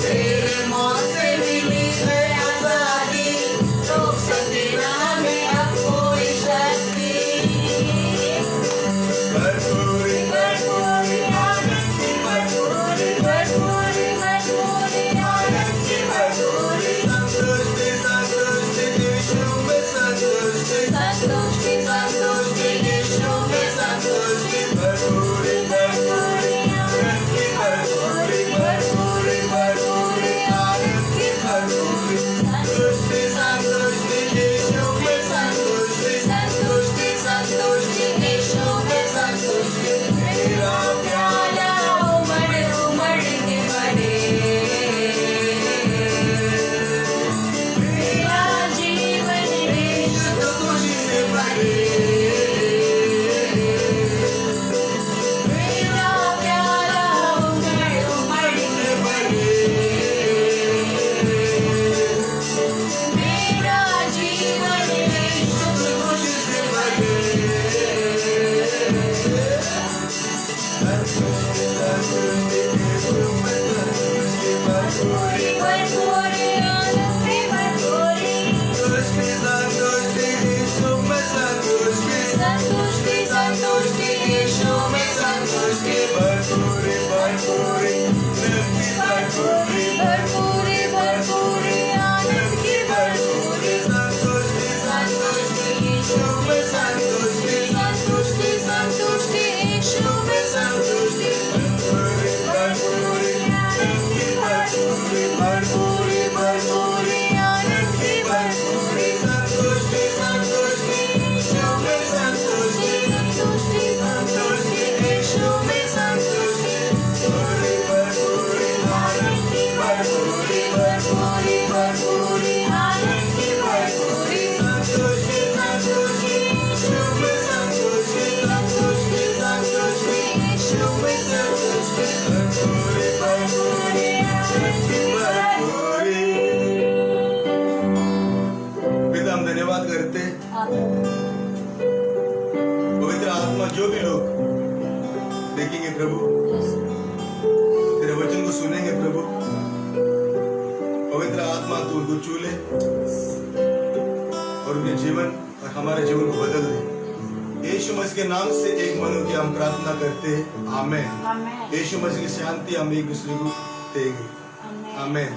S2: तेरे मौत से मिली है आजादी, रोक सके ना हमें अब कोई शक्ति।
S1: भरपूरी
S2: भरपूरी आनंद की भरपूरी, भरपूरी भरपूरी आनंद की भरपूरी।
S1: संतुष्टि संतुष्टि यीशु में संतुष्टि।
S2: संतुष्टि संतुष्टि यीशु में संतुष्टि।
S1: भरपूरी
S2: भरपूरी आनंद की भरपूरी, भरपूरी भरपूरी आनंद की भरपूरी।
S1: संतुष्टि संतुष्टि यीशु में संतुष्टि।
S2: संतुष्टि संतुष्टि यीशु में संतुष्टि।
S1: मेरा
S2: प्याला उमड़ उमड़ के भरे, मेरा जीवन यीशु
S1: तो खुशी से भरे।
S2: मेरा प्याला उमड़ उमड़ के भरे, मेरा जीवन यीशु की खुशी से भरे।
S1: संतुष्टि संतुष्टि यीशु में संतुष्टि। भरपूरी
S2: भरपूरी आनंद की भरपूरी।
S1: संतुष्टि संतुष्टि यीशु में संतुष्टि।
S2: संतुष्टि संतुष्टि यीशु में संतुष्टि।
S1: भरपूरी भरपूरी नरकी भरपूरी।
S2: भरपूरी भरपूरी आनंद की भरपूरी।
S1: संतुष्टि
S2: संतुष्टि यीशु में संतुष्टि। संतुष्टि संतुष्टि यीशु में संतुष्टि।
S1: भरपूरी भरपूरी नरकी भरपूरी।
S2: भरपूरी भरपूरी आनंद की भरपूरी।
S1: संतुष्टि संतुष्टि यीशु में संतुष्टि।
S2: संतुष्टि संतुष्टि यीशु में संतुष्टि।
S1: भरपूरी भरपूरी
S2: आनंद की भरपूरी, भरपूरी भरपूरी आनंद की भरपूरी।
S1: संतुष्टि संतुष्टि यीशु में संतुष्टि।
S2: संतुष्टि संतुष्टि यीशु में संतुष्टि।
S1: भरपूरी भरपूरी नरकी भरपूरी। पिता हम धन्यवाद करते हैं। पवित्र आत्मा जो भी लोग देखेंगे प्रभु, तेरे वचन को सुनेंगे प्रभु, पवित्र आत्मा तू उनको छू ले और उनके जीवन और हमारे जीवन को बदल दे। यीशु मसीह के नाम से एक मन होकर हम प्रार्थना करते हैं। आमेन।
S2: आमेन।
S1: यीशु मसीह की शांति हम एक दूसरे को देंगे।
S2: आमेन।
S1: आमेन।